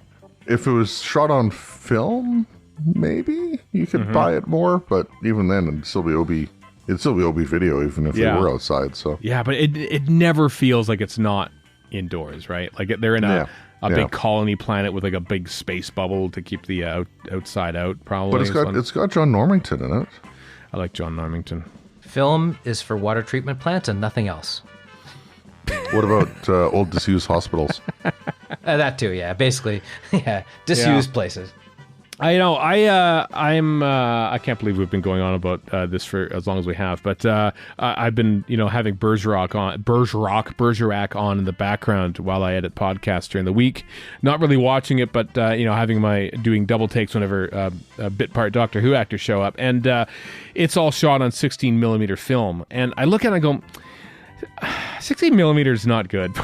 if it was shot on film, maybe you could buy it more, but even then, it'd still be OB video, even if Yeah. they were outside. So Yeah, but it never feels like it's not indoors, right? Like they're in a Yeah. big colony planet with like a big space bubble to keep the outside out. Probably, but it's got John Normington in it. I like John Normington. Film is for water treatment plants and nothing else. What about old disused hospitals? That too, yeah. Basically, yeah. Disused places. I know. I can't believe we've been going on about this for as long as we have. But I've been, having Bergerac on in the background while I edit podcasts during the week. Not really watching it, but having doing double takes whenever bit part Doctor Who actors show up, and it's all shot on 16 millimeter film. And I look at it and I go, 16 millimeter is not good.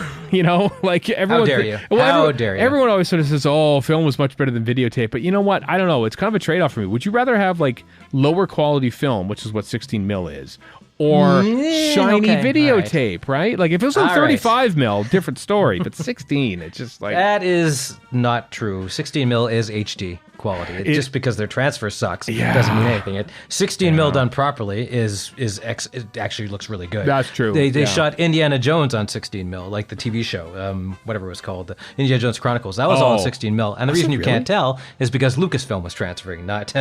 Like everyone. How dare you? Well, dare you? Everyone always sort of says, "Oh, film was much better than videotape." But you know what? I don't know. It's kind of a trade-off for me. Would you rather have like lower quality film, which is what 16 mil is, or Yeah, shiny okay, videotape, right? Like if it was on All right. 35 mil, different story. But 16, it's just like That is not true. 16 mil is HD quality. Just because their transfer sucks doesn't mean anything. 16 mil done properly it actually looks really good. That's true. They Yeah. shot Indiana Jones on 16 mil, like the TV show, whatever it was called, the Indiana Jones Chronicles. That was all on 16 mil. And the reason you can't tell is because Lucasfilm was transferring, not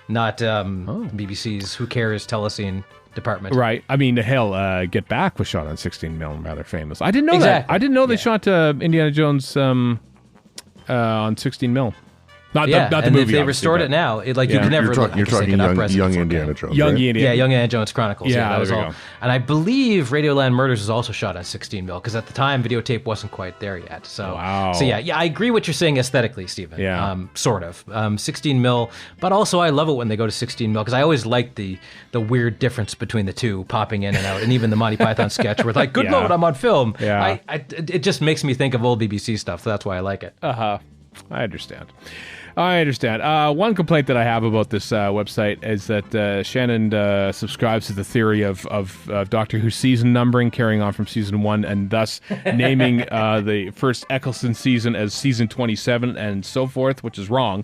BBC's Who Cares Telescene department. right. I mean, hell, Get Back was shot on 16 mil, rather famous. I didn't know Exactly. that. I didn't know they shot Indiana Jones on 16 mil. Not Yeah, the and movie. if they obviously, restored but- it now, you Yeah. can never. You're talking young Indiana Jones. Young right? Indiana. Yeah, Young Indiana Jones Chronicles. Yeah, that was there we all. go. And I believe Radioland Murders was also shot on 16 mil because at the time videotape wasn't quite there yet. So, Wow. So yeah, I agree what you're saying aesthetically, Stephen. Yeah. Sort of. 16 mil, but also I love it when they go to 16 mil because I always like the weird difference between the two popping in and out, and even the Monty Python sketch where like, good Yeah. Lord, I'm on film. Yeah. It just makes me think of old BBC stuff. So that's why I like it. I understand. One complaint that I have about this website is that Shannon subscribes to the theory of Doctor Who season numbering, carrying on from season 1, and thus naming the first Eccleston season as season 27 and so forth, which is wrong.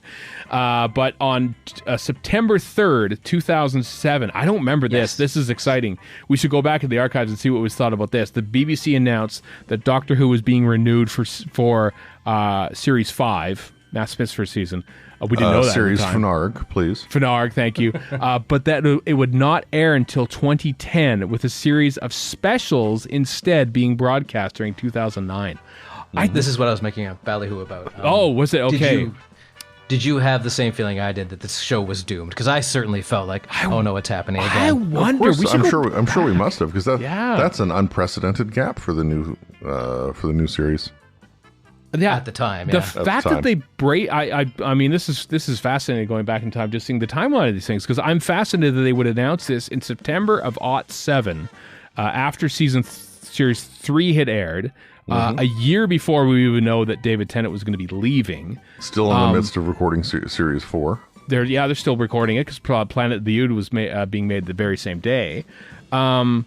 But on September 3rd, 2007, I don't remember this. Yes. This is exciting. We should go back in the archives and see what was thought about this. The BBC announced that Doctor Who was being renewed for Series 5. Matt Smith's first season. We didn't know that. Series at the time. Fnarg, please. Fnarg, thank you. But that it would not air until 2010, with a series of specials instead being broadcast during 2009. This is what I was making a ballyhoo about. Was it okay? Did you have the same feeling I did that this show was doomed? Because I certainly felt like, oh no, it's happening I again. wonder. We should I'm sure we must have because Yeah. that's an unprecedented gap for the new series. yeah, At the time, the yeah. fact time. that they break, I mean, this is fascinating going back in time, just seeing the timeline of these things, because I'm fascinated that they would announce this in September of '07, after series 3 had aired, a year before we even know that David Tennant was going to be leaving. Still in the midst of recording series 4. They're still recording it because Planet of the Ood was being made the very same day, and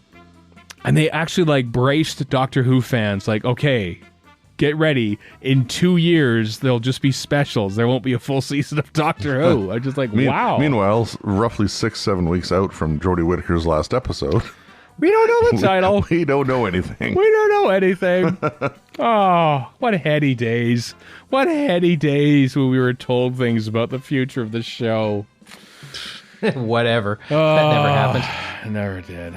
they actually like braced Doctor Who fans, like, okay, get ready. In 2 years, there'll just be specials. There won't be a full season of Doctor Who. I'm just like, wow. Meanwhile, roughly 6-7 weeks out from Jodie Whittaker's last episode, We don't know the title. we don't know anything. We don't know anything. Oh, what heady days. What heady days when we were told things about the future of the show. Whatever. That never happened. Never did.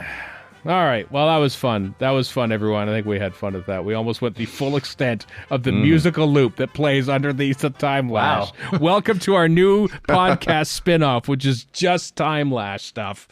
All right. Well, that was fun. That was fun, everyone. I think we had fun with that. We almost went the full extent of the musical loop that plays underneath the Time Lash. Welcome to our new podcast spin-off, which is just Time Lash stuff.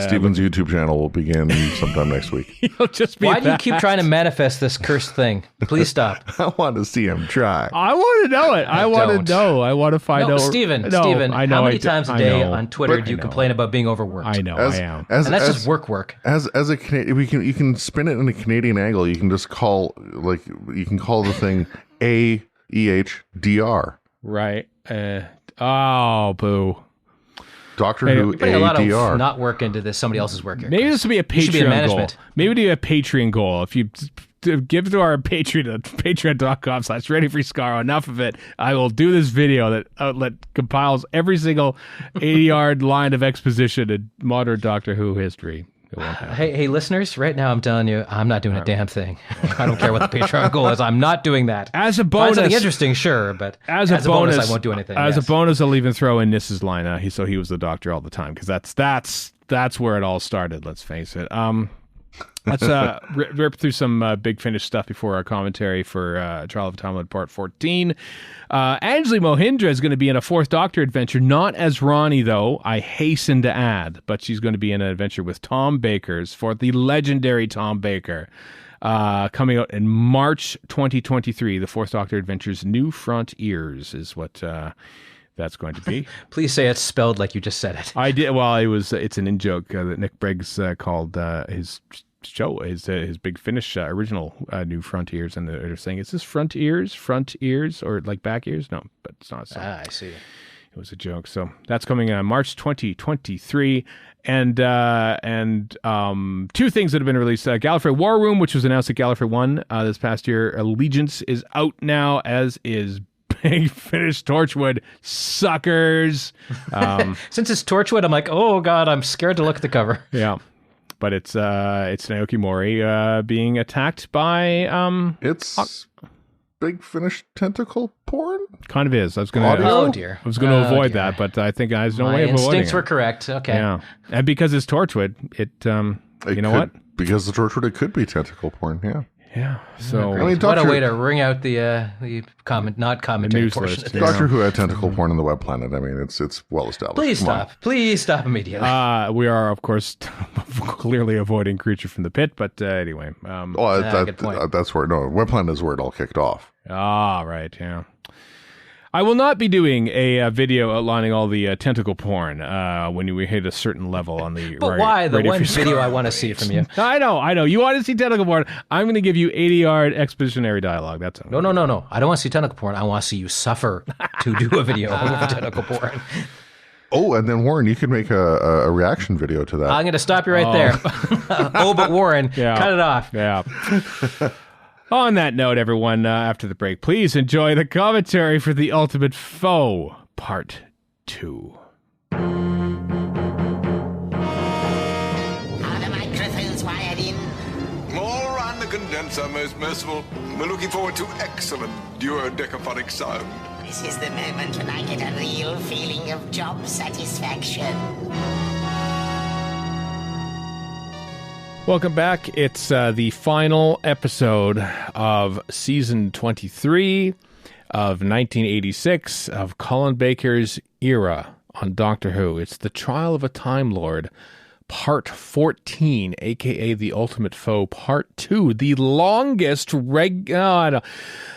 Stephen's YouTube channel will begin sometime next week. It'll just be Why do you that. keep trying to manifest this cursed thing? Please stop. I want to see him try. I want to know it. I want don't. to know. I want to find No, out. Stephen, No, Stephen, I know. how many times a I day know. on Twitter But do you I know. complain about being overworked? I know. I am. And that's just work. As a Canadian, you can spin it in a Canadian angle. You can just call the thing AEHDR. Right. Oh, boo. Doctor Hey, Who you're Putting a lot of ADR. not work into this. Somebody else's work here. Maybe this will be a You should be in Patreon goal. management. Maybe do a Patreon goal. If you give to our Patreon at patreon.com/readyfreescaro enough of it, I will do this video that outlet compiles every single 80-yard line of exposition in modern Doctor Who history. It won't happen. Hey, listeners! Right now, I'm telling you, I'm not doing a damn thing. I don't care what the Patreon goal is. I'm not doing that. As a Find bonus, something interesting, sure, but as a bonus, I won't do anything. As yes. a bonus, I'll even throw in Nis's line. So he was the Doctor all the time, because that's where it all started. Let's face it. Let's rip through some Big Finish stuff before our commentary for Trial of Time Lord Part 14. Anjali Mohindra is going to be in a Fourth Doctor adventure, not as Ronnie, though, I hasten to add, but she's going to be in an adventure with Tom Baker's, for the legendary Tom Baker, coming out in March 2023. The Fourth Doctor Adventures New Frontiers is what that's going to be. Please say it's spelled like you just said it. I did. Well, it's an in-joke that Nick Briggs called his show, his Big Finish original New Frontiers, and they're saying, is this front ears, or like back ears? No, but it's not. So. I see. It was a joke. So that's coming March 2023. And two things that have been released. Gallifrey War Room, which was announced at Gallifrey 1 this past year. Allegiance is out now, as is Big Finish Torchwood. Suckers. Since it's Torchwood, I'm like, oh god, I'm scared to look at the cover. Yeah. But it's Naoki Mori being attacked by... It's Big Finish tentacle porn? Kind of is. I was going to... Oh, dear. I was going to avoid that, but I think there's no way of avoiding it. My instincts were correct. Okay. Yeah. And because it's Torchwood, you know what? Because the Torchwood, it could be tentacle porn, yeah. Yeah. So I mean, what a way to ring out the commentary news portion. list, Of yeah. this. Doctor Who had tentacle porn in the web planet. I mean, it's well established. Please Come on. stop. Please stop immediately. we are, of course, clearly avoiding Creature from the Pit, but anyway. Good point. That's where web planet is where it all kicked off. Right, yeah. I will not be doing a video outlining all the tentacle porn when we hit a certain level on the But why? The one video I want to see from you. I know. You want to see tentacle porn. I'm going to give you 80-yard expositionary dialogue. That's all. No. I don't want to see tentacle porn. I want to see you suffer to do a video of tentacle porn. Oh, and then Warren, you could make a reaction video to that. I'm going to stop you right there. But Warren, cut it off. Yeah. On that note, everyone, after the break, please enjoy the commentary for The Ultimate Foe, Part 2. Are the microphones wired in? All run the condenser, most merciful. We're looking forward to excellent duodecaphonic sound. This is the moment when I get a real feeling of job satisfaction. Welcome back. It's the final episode of Season 23 of 1986 of Colin Baker's era on Doctor Who. It's The Trial of a Time Lord, Part 14, a.k.a. The Ultimate Foe, Part 2, the longest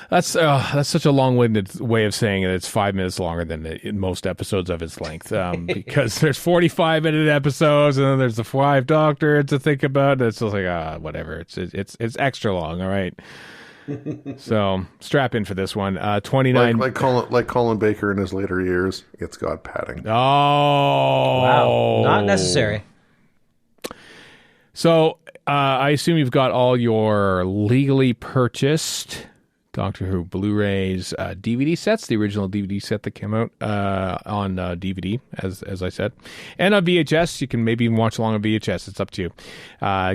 That's such a long-winded way of saying it. It's 5 minutes longer than most episodes of its length, because there's 45-minute episodes, and then there's the 5 Doctor to think about. It's just like whatever. It's extra long. All right. So strap in for this one. 29. Like Colin Baker in his later years, it's got padding. Oh, wow, not necessary. So I assume you've got all your legally purchased Doctor Who Blu-rays, DVD sets, the original DVD set that came out on DVD, as I said, and on VHS. You can maybe even watch along on VHS. It's up to you.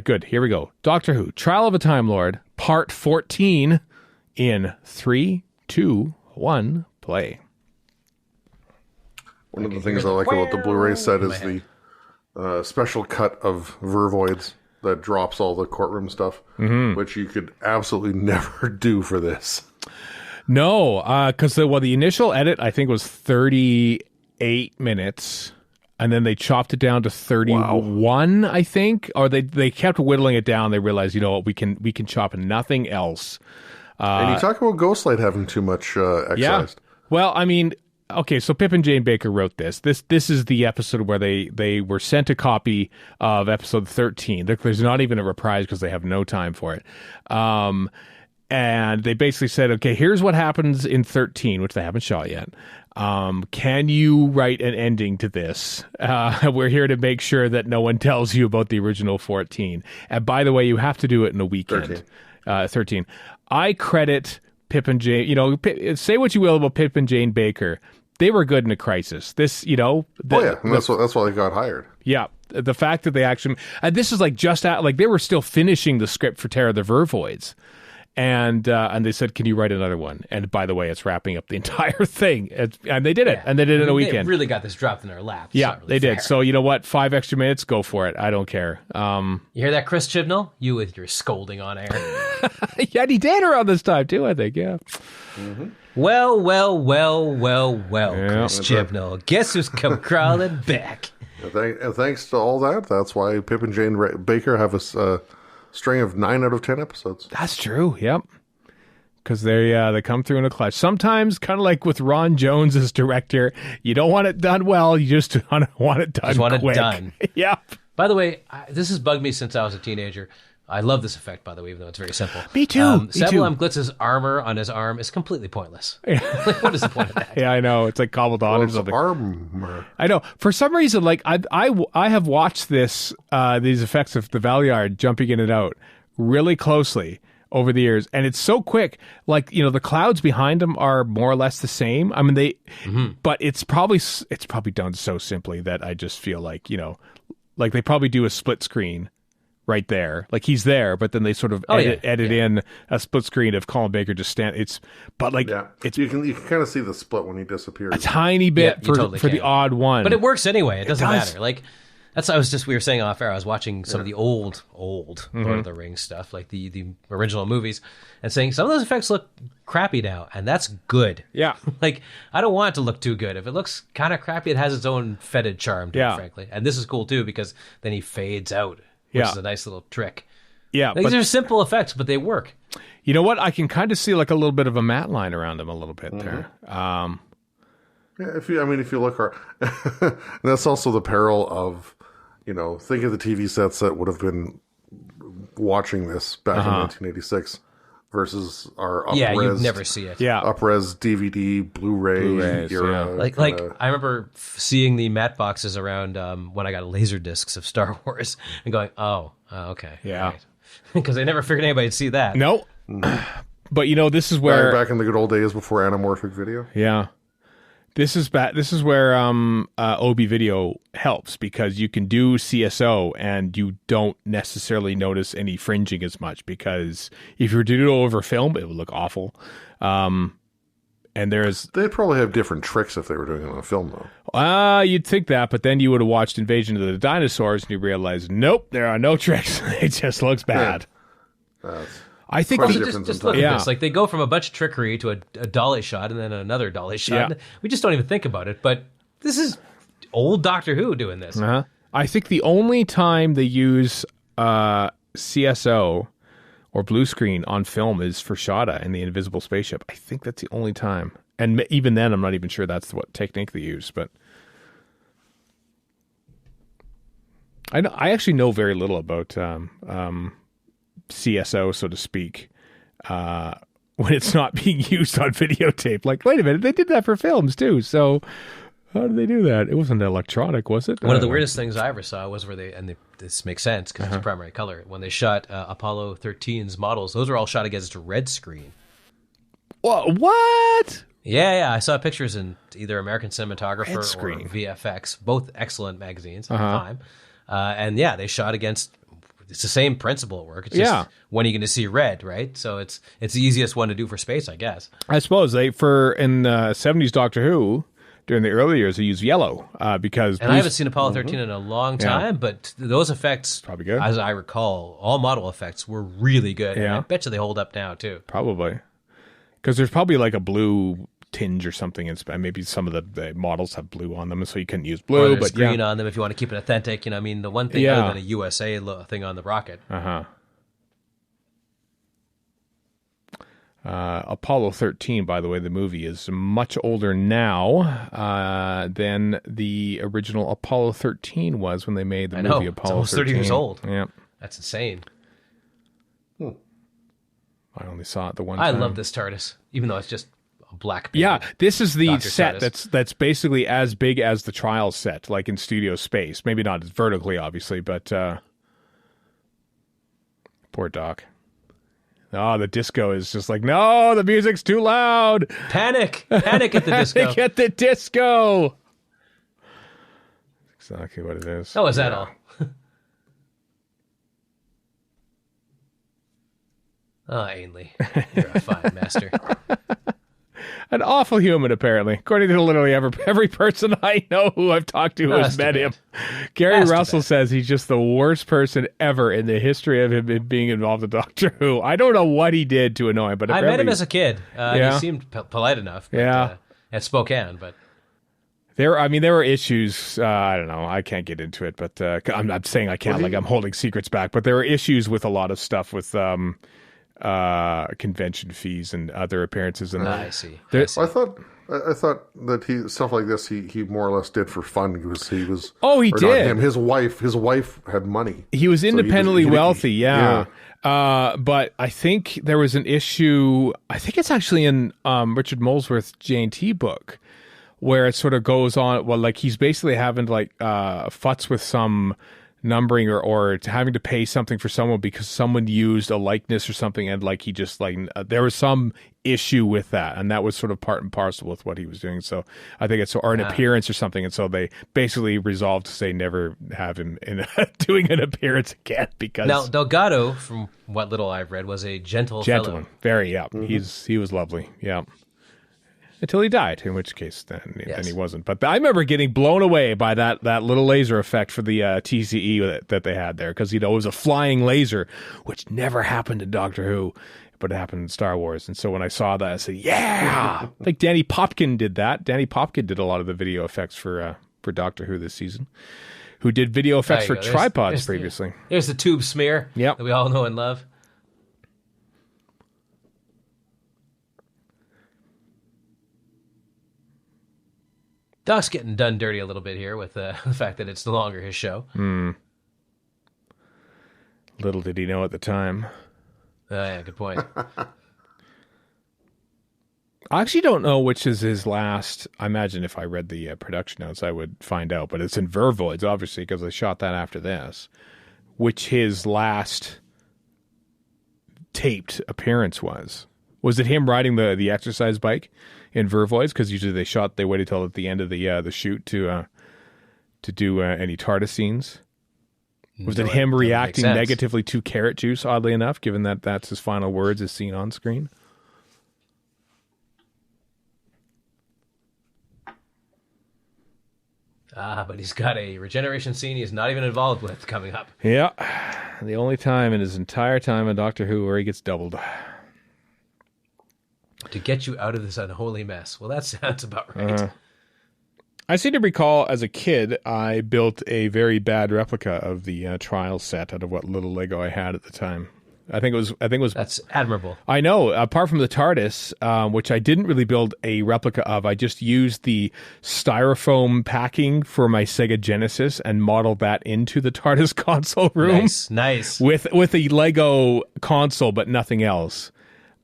Good. Here we go. Doctor Who, Trial of a Time Lord, Part 14, in 3, 2, 1, play. One of the things I like about the Blu-ray set is the special cut of Vervoids that drops all the courtroom stuff, which you could absolutely never do for this. No, because the initial edit, I think, was 38 minutes, and then they chopped it down to 31, I think, or they kept whittling it down. They realized, you know what, we can chop nothing else. And you talk about Ghostlight having too much excised. Yeah. Well, I mean, okay, so Pip and Jane Baker wrote this. This is the episode where they were sent a copy of episode 13. There's not even a reprise because they have no time for it. And they basically said, okay, here's what happens in 13, which they haven't shot yet. Can you write an ending to this? We're here to make sure that no one tells you about the original 14. And by the way, you have to do it in a weekend. 13. I credit Pip and Jane, say what you will about Pip and Jane Baker. They were good in a crisis. This, and that's why they got hired. Yeah. The fact that they actually, and this is like just out, like they were still finishing the script for Terror of the Vervoids. And they said, can you write another one? And by the way, it's wrapping up the entire thing. And they did it. And they did it in a weekend. They really got this dropped in their lap. Yeah, they did. So you know what? 5 extra minutes, go for it. I don't care. You hear that, Chris Chibnall? You with your scolding on air. Yeah, and he did around this time too, I think. Yeah. Mm-hmm. Well, Chris Chibnall. Guess who's come crawling back? And thanks to all that, that's why Pip and Jane Baker have a string of 9 out of 10 episodes. That's true. Yep. Because they come through in a clutch. Sometimes, kind of like with Ron Jones as director, you don't want it done well. You just want it done quick. It done. Yep. By the way, this has bugged me since I was a teenager. I love this effect, by the way, even though it's very simple. Me too. Me Sebulem too. Glitz's armor on his arm is completely pointless. What is the point of that? Yeah, I know. It's like cobbled on or something. Armor. I know. For some reason, like I have watched these effects of the Valeyard jumping in and out really closely over the years, and it's so quick. Like, you know, the clouds behind them are more or less the same. I mean, but it's probably done so simply that I just feel like, you know, like they probably do a split screen right there, like he's there, but then they sort of edit in a split screen of Colin Baker just stand. It's you can kind of see the split when he disappears. a tiny bit for totally the can. odd one, But it works anyway. It doesn't does. matter. Like that's we were saying off air. I was watching some of the old Lord of the Rings stuff, like the original movies, and saying some of those effects look crappy now, and that's good. Yeah. Like I don't want it to look too good. If it looks kind of crappy, it has its own fetid charm to it, frankly. And this is cool too because then he fades out, which is a nice little trick. Yeah, Like, these are simple effects, but they work. You know what? I can kind of see like a little bit of a matte line around him a little bit there. Yeah, if you look hard, and that's also the peril of, you know, think of the TV sets that would have been watching this back in 1986 versus our up-res. Yeah, you'd never see it. Yeah. Up-res DVD, Blu-rays, era. Like I remember seeing the matte boxes around when I got laser discs of Star Wars and going, okay. Yeah. Because I never figured anybody'd see that. No. But you know, this is where back in the good old days before anamorphic video. Yeah. This is where OB Video helps, because you can do CSO and you don't necessarily notice any fringing as much, because if you were to do it over film, it would look awful. And They'd probably have different tricks if they were doing it on film, though. you'd think that, but then you would have watched Invasion of the Dinosaurs and you realize, nope, there are no tricks. It just looks bad. I think Quite a Also, difference just in look time. at this. Like they go from a bunch of trickery to a dolly shot and then another dolly shot. Yeah. We just don't even think about it. But this is old Doctor Who doing this. I think the only time they use CSO or blue screen on film is for Shada and the Invisible Spaceship. I think that's the only time. And even then, I'm not even sure that's what technique they use. But I actually know very little about CSO, so to speak, when it's not being used on videotape. Like, wait a minute, they did that for films too. So how did they do that? It wasn't electronic, was it? One of the weirdest things I ever saw was where this makes sense because it's a primary color. When they shot Apollo 13's models, those were all shot against red screen. What? Yeah, I saw pictures in either American Cinematographer Red or screen. VFX, both excellent magazines at the time. And yeah, they shot against. It's the same principle at work. It's just when are you going to see red, right? So it's the easiest one to do for space, I guess. I suppose in 70s Doctor Who, during the early years, they used yellow because. And I haven't seen Apollo 13 in a long time, but those effects, Probably good. as I recall, all model effects were really good. And Yeah. I bet you they hold up now too. Probably. Because there's probably like a blue tinge or something, and maybe some of the models have blue on them, so you couldn't use Or blue. there's But green on them if you want to keep it authentic. You know, I mean, the one thing other than a USA thing on the rocket. Apollo 13, by the way, the movie is much older now than the original Apollo 13 was when they made the I movie know. It's Apollo almost 13. 30 years old. Yeah, That's insane. I only saw it the one I time. love this TARDIS, even though it's just a black. Yeah, this is the Dr. set TARDIS. that's basically as big as the trial set, like in studio space. Maybe not vertically, obviously, but poor Doc. Oh, the disco is just like, no, the music's too loud. Panic at the disco. Get the disco. Exactly what it is. Oh, is that all? Oh, Ainley, you're a fine master. An awful human, apparently, according to literally every person I know who I've talked to who Oh, has that's met too him. bad. Gary That's too Russell bad. says he's just the worst person ever in the history of him being involved in Doctor Who. I don't know what he did to annoy him, but I apparently met him as a kid. Yeah. He seemed polite enough. But, Yeah. at Spokane, but there were issues. I don't know. I can't get into it, but I'm not saying I can't. Like I'm holding secrets back, but there were issues with a lot of stuff with convention fees and other appearances. And I see. There- I see. I thought I thought that stuff like this he more or less did for fun because he was. Oh, he or not did. him. His wife had money. He was independently wealthy, yeah. But I think there was an issue. I think it's actually in Richard Molesworth's J&T book where it sort of goes on. Well, like he's basically having to like futz with some numbering or having to pay something for someone because someone used a likeness or something, and like he just like there was some issue with that, and that was sort of part and parcel with what he was doing. So I think it's or an appearance or something, and so they basically resolved to say never have him in doing an appearance again because now Delgado, from what little I've read, was a gentleman, fellow. Very he was lovely, until he died, in which case then he wasn't. But I remember getting blown away by that little laser effect for the TCE that they had there, because it was a flying laser, which never happened in Doctor Who, but it happened in Star Wars. And so when I saw that, I said, yeah! Like Danny Popkin did that. Danny Popkin did a lot of the video effects for Doctor Who this season, who did video effects for tripods previously. There's the tube smear that we all know and love. Doc's getting done dirty a little bit here with the fact that it's no longer his show. Little did he know at the time. Yeah, good point. I actually don't know which is his last. I imagine if I read the production notes, I would find out. But it's in Vervoids, obviously, because I shot that after this. Which his last taped appearance was. Was it him riding the exercise bike in Vervoids? Because usually they waited till at the end of the shoot to do any TARDIS scenes. Was it him reacting negatively to carrot juice? Oddly enough, given that that's his final words as seen on screen. But he's got a regeneration scene he's not even involved with coming up. Yeah, the only time in his entire time in Doctor Who where he gets doubled. To get you out of this unholy mess. Well, that sounds about right. I seem to recall as a kid, I built a very bad replica of the trial set out of what little Lego I had at the time. I think it was. That's admirable. I know. Apart from the TARDIS, which I didn't really build a replica of, I just used the styrofoam packing for my Sega Genesis and modeled that into the TARDIS console room. Nice. With a Lego console, but nothing else.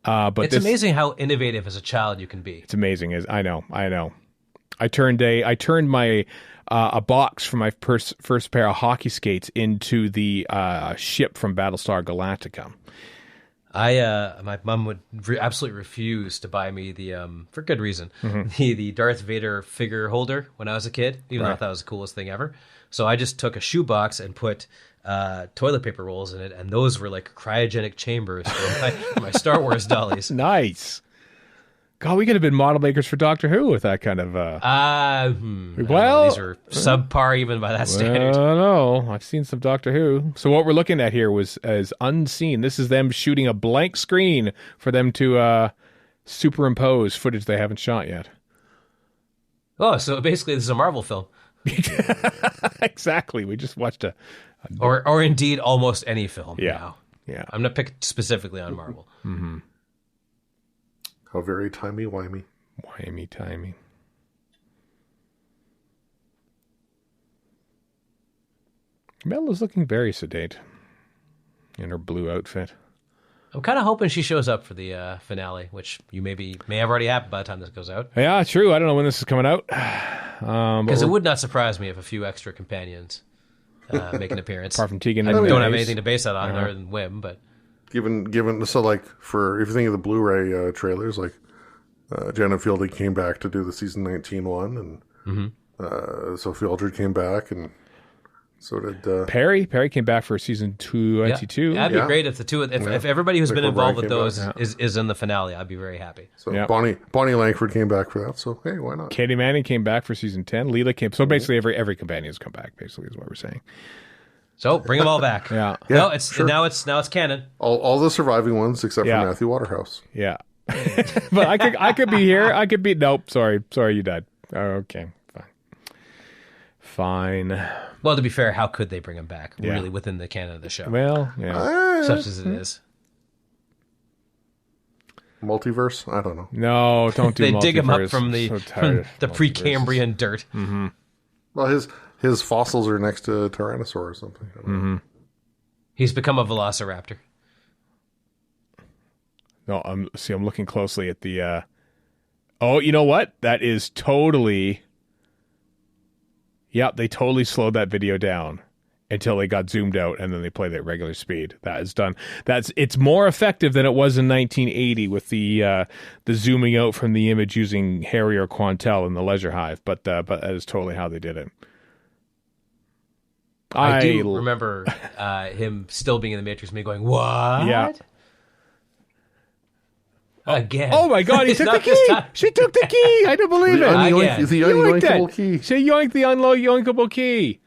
But it's amazing how innovative as a child you can be. It's amazing. I know. I turned my a box from my first pair of hockey skates into the ship from Battlestar Galactica. My mom would absolutely refuse to buy me the for good reason the Darth Vader figure holder when I was a kid, even though I thought it was the coolest thing ever. So I just took a shoebox and put toilet paper rolls in it, and those were like cryogenic chambers for my Star Wars dollies. Nice. God, we could have been model makers for Doctor Who with that kind of. Well, these are subpar even by that standard. I don't know. I've seen some Doctor Who. So what we're looking at here is unseen. This is them shooting a blank screen for them to superimpose footage they haven't shot yet. Oh, so basically this is a Marvel film. Exactly. We just watched or indeed almost any film. Yeah. Yeah. I'm going to pick specifically on Marvel. Mm-hmm. How very timey-wimey. Wimey-timey. Bella's looking very sedate in her blue outfit. I'm kind of hoping she shows up for the finale, which may have already happened by the time this goes out. Yeah, true. I don't know when this is coming out. Because it would not surprise me if a few extra companions make an appearance. Apart from Tegan. I don't have anything to base that on other than whim, but... Given so like for if you think of the Blu-ray trailers, like Janet Fielding came back to do the season 19 one, and Sophie Aldred came back, and so did Perry. Perry came back for season 22. That'd be great if the two if everybody who's been involved with those is in the finale. I'd be very happy. So Bonnie Langford came back for that. So hey, why not? Katie Manning came back for season 10. Leela came. So basically, every companion has come back. Basically, is what we're saying. So bring them all back. Yeah. No, it's sure. now it's canon. All the surviving ones except for Matthew Waterhouse. Yeah. But I could be here. I could be. Nope. Sorry, you died. Okay. Fine. Well, to be fair, how could they bring him back? Really, within the canon of the show. Well, yeah. Such as it is. Multiverse? I don't know. No, don't do They dig him up multiverse. from I'm the so tired the of multiverses. Precambrian dirt. Well, his fossils are next to Tyrannosaur or something. I don't know. He's become a velociraptor. No, I'm looking closely at the. Oh, you know what? That is totally. Yep, they totally slowed that video down until they got zoomed out, and then they played at regular speed. That is done. It's more effective than it was in 1980 with the zooming out from the image using Harrier Quantel in the Leisure Hive. But that is totally how they did it. I do remember him still being in the Matrix, me going, "What?" Yeah. Again. Oh my God! He It's took the not this key. time. She took the key. I don't believe The it. Again. the Yoink unyoinkable that. key. She yoinked the unyoinkable key.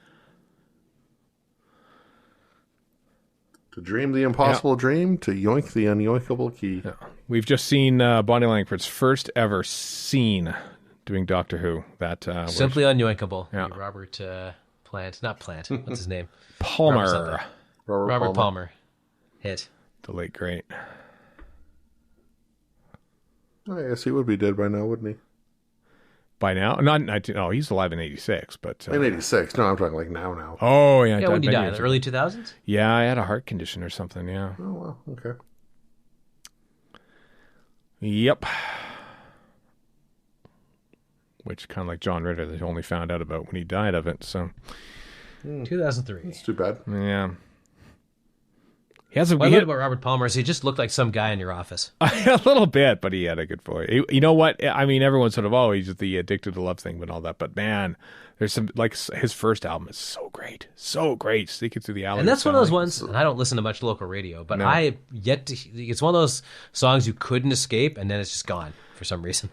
To dream the impossible dream, to yoink the unyoinkable key. We've just seen Bonnie Langford's first ever scene doing Doctor Who. That Simply unyoinkable. Yeah. Robert Plant. Not Plant. What's his name? Palmer, Robert Palmer. Hit. the late great. I guess he would be dead by now, wouldn't he? By now, not 19. Oh, he's alive in '86, but In 86. No, I'm talking like now. oh yeah, Yeah, when did he many die? In years the ago. early 2000s? Yeah, I had a heart condition or something. Yeah. Oh, well, okay. Yep. Which kind of like John Ritter, they only found out about when he died of it. So 2003. It's too bad. yeah, he has a What I loved about Robert Palmer is he just looked like some guy in your office. a little bit, but he had a good voice. You know what? I mean, everyone's sort of, oh, he's the Addicted to Love thing, but all that. But man, there's some, like, his first album is so great. Sneaking through the alley. And that's one of those ones, and I don't listen to much local radio, but No. it's one of those songs you couldn't escape, and then it's just gone for some reason.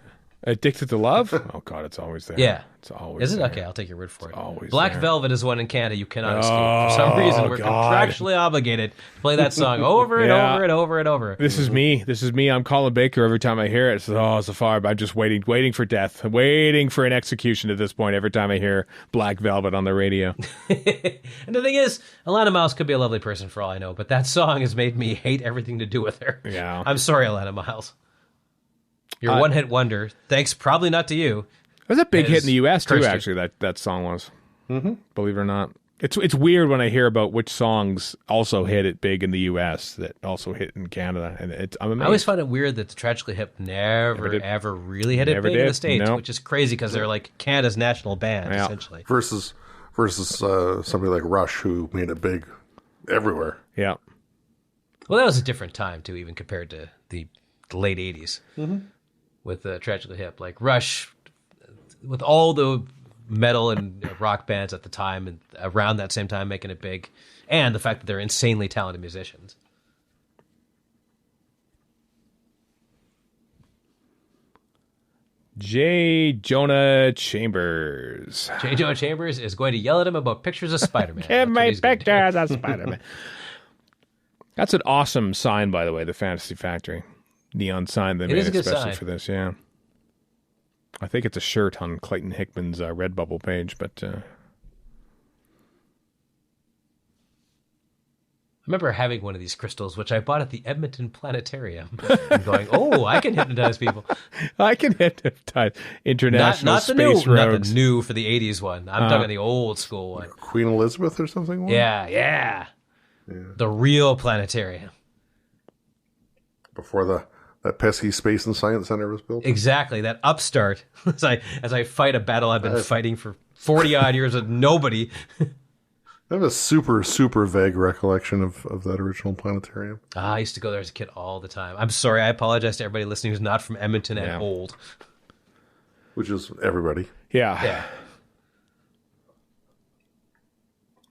Addicted to Love? Oh, God, it's always there. Yeah. It's always Is it? there. Okay, I'll take your word for it. always Black there. Velvet is one in Canada you cannot escape. For some reason, we're God. contractually obligated to play that song over and Yeah. over and over and over. This is me. I'm Colin Baker. Every time I hear it, it's, oh, it's a fire. I'm just waiting for death, waiting for an execution at this point every time I hear Black Velvet on the radio. And the thing is, Alana Miles could be a lovely person for all I know, but that song has made me hate everything to do with her. Yeah. I'm sorry, Alana Miles. Your one-hit wonder. Thanks probably not to you. It was a big hit in the U.S. too, cursed it. actually, that song was. Mm-hmm. Believe it or not. It's weird when I hear about which songs also hit it big in the U.S. that also hit in Canada. And I'm amazed. I always find it weird that the Tragically Hip never did. ever really hit it Never big in did. the States, No. which is crazy because they're like Canada's national band, Yeah. essentially. Versus somebody like Rush, who made it big everywhere. Yeah. Well, that was a different time, too, even compared to the late 80s with Tragically Hip. Like Rush, with all the metal and rock bands at the time and around that same time making it big, and the fact that they're insanely talented musicians. J. Jonah Chambers. J. Jonah Chambers is going to yell at him about pictures of Spider-Man. Give That's what me he's gonna do. pictures of Spider-Man. That's an awesome sign, by the way, the Fantasy Factory. Neon sign they It made is a good especially sign. for this, yeah. I think it's a shirt on Clayton Hickman's Redbubble page, but I remember having one of these crystals, which I bought at the Edmonton Planetarium, and going, "Oh, I can hypnotize people." I can hypnotize international Not the space new, not rogues. the new for the '80s one. I'm talking the old school one. Queen Elizabeth or something? Yeah. The real planetarium. Before that pesky Space and Science Center was built. Exactly. That upstart. As I fight a battle I've been fighting for 40 odd years with nobody. I have a super, super vague recollection of that original planetarium. I used to go there as a kid all the time. I'm sorry. I apologize to everybody listening who's not from Edmonton and Yeah. old. Which is everybody. Yeah. Yeah.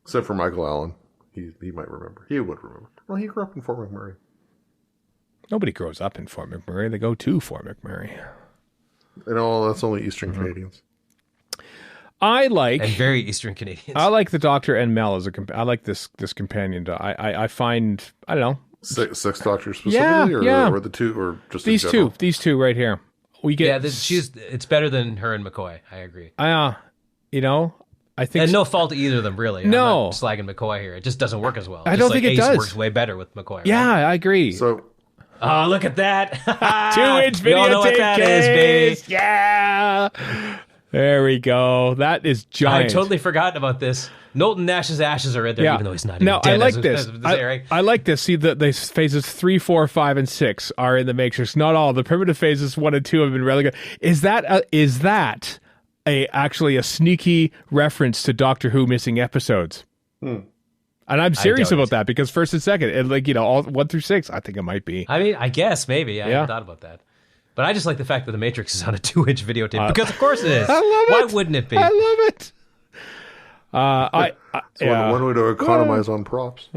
Except for Michael Allen. He might remember. He would remember. Well, he grew up in Fort McMurray. Nobody grows up in Fort McMurray. They go to Fort McMurray. And all that's only Eastern Canadians. I like And very Eastern Canadians. I like the Doctor and Mel as I like this companion. I find, I don't know, Six Doctors specifically, Yeah. or the two, or just in these general? two right here. We yeah, get it's better than her and McCoy. I agree. you know, I think And no fault to either of them, really. No. I'm not slagging McCoy here. It just doesn't work as well. I don't Just think like it Ace does. works way better with McCoy. Right? Yeah, I agree. So Oh, look at that. 2-inch We all know what videotape that case. is, baby. Yeah. There we go. That is I giant. had totally forgotten about this. Knowlton Nash's ashes are in there, even though he's not even No, dead. I like as this. of this airing. I like this. See, the phases 3, 4, 5, and 6 are in the Matrix. Not all. The primitive phases 1 and 2 have been relegated. Is that actually a sneaky reference to Doctor Who missing episodes? And I'm serious doubt about it. that because first and second, and all 1 through 6, I think it might be. I mean, I guess, maybe. I hadn't thought about that. But I just like the fact that The Matrix is on a 2-inch videotape, because of course it is. I love it. Why wouldn't it be? I love it. One way to economize on props.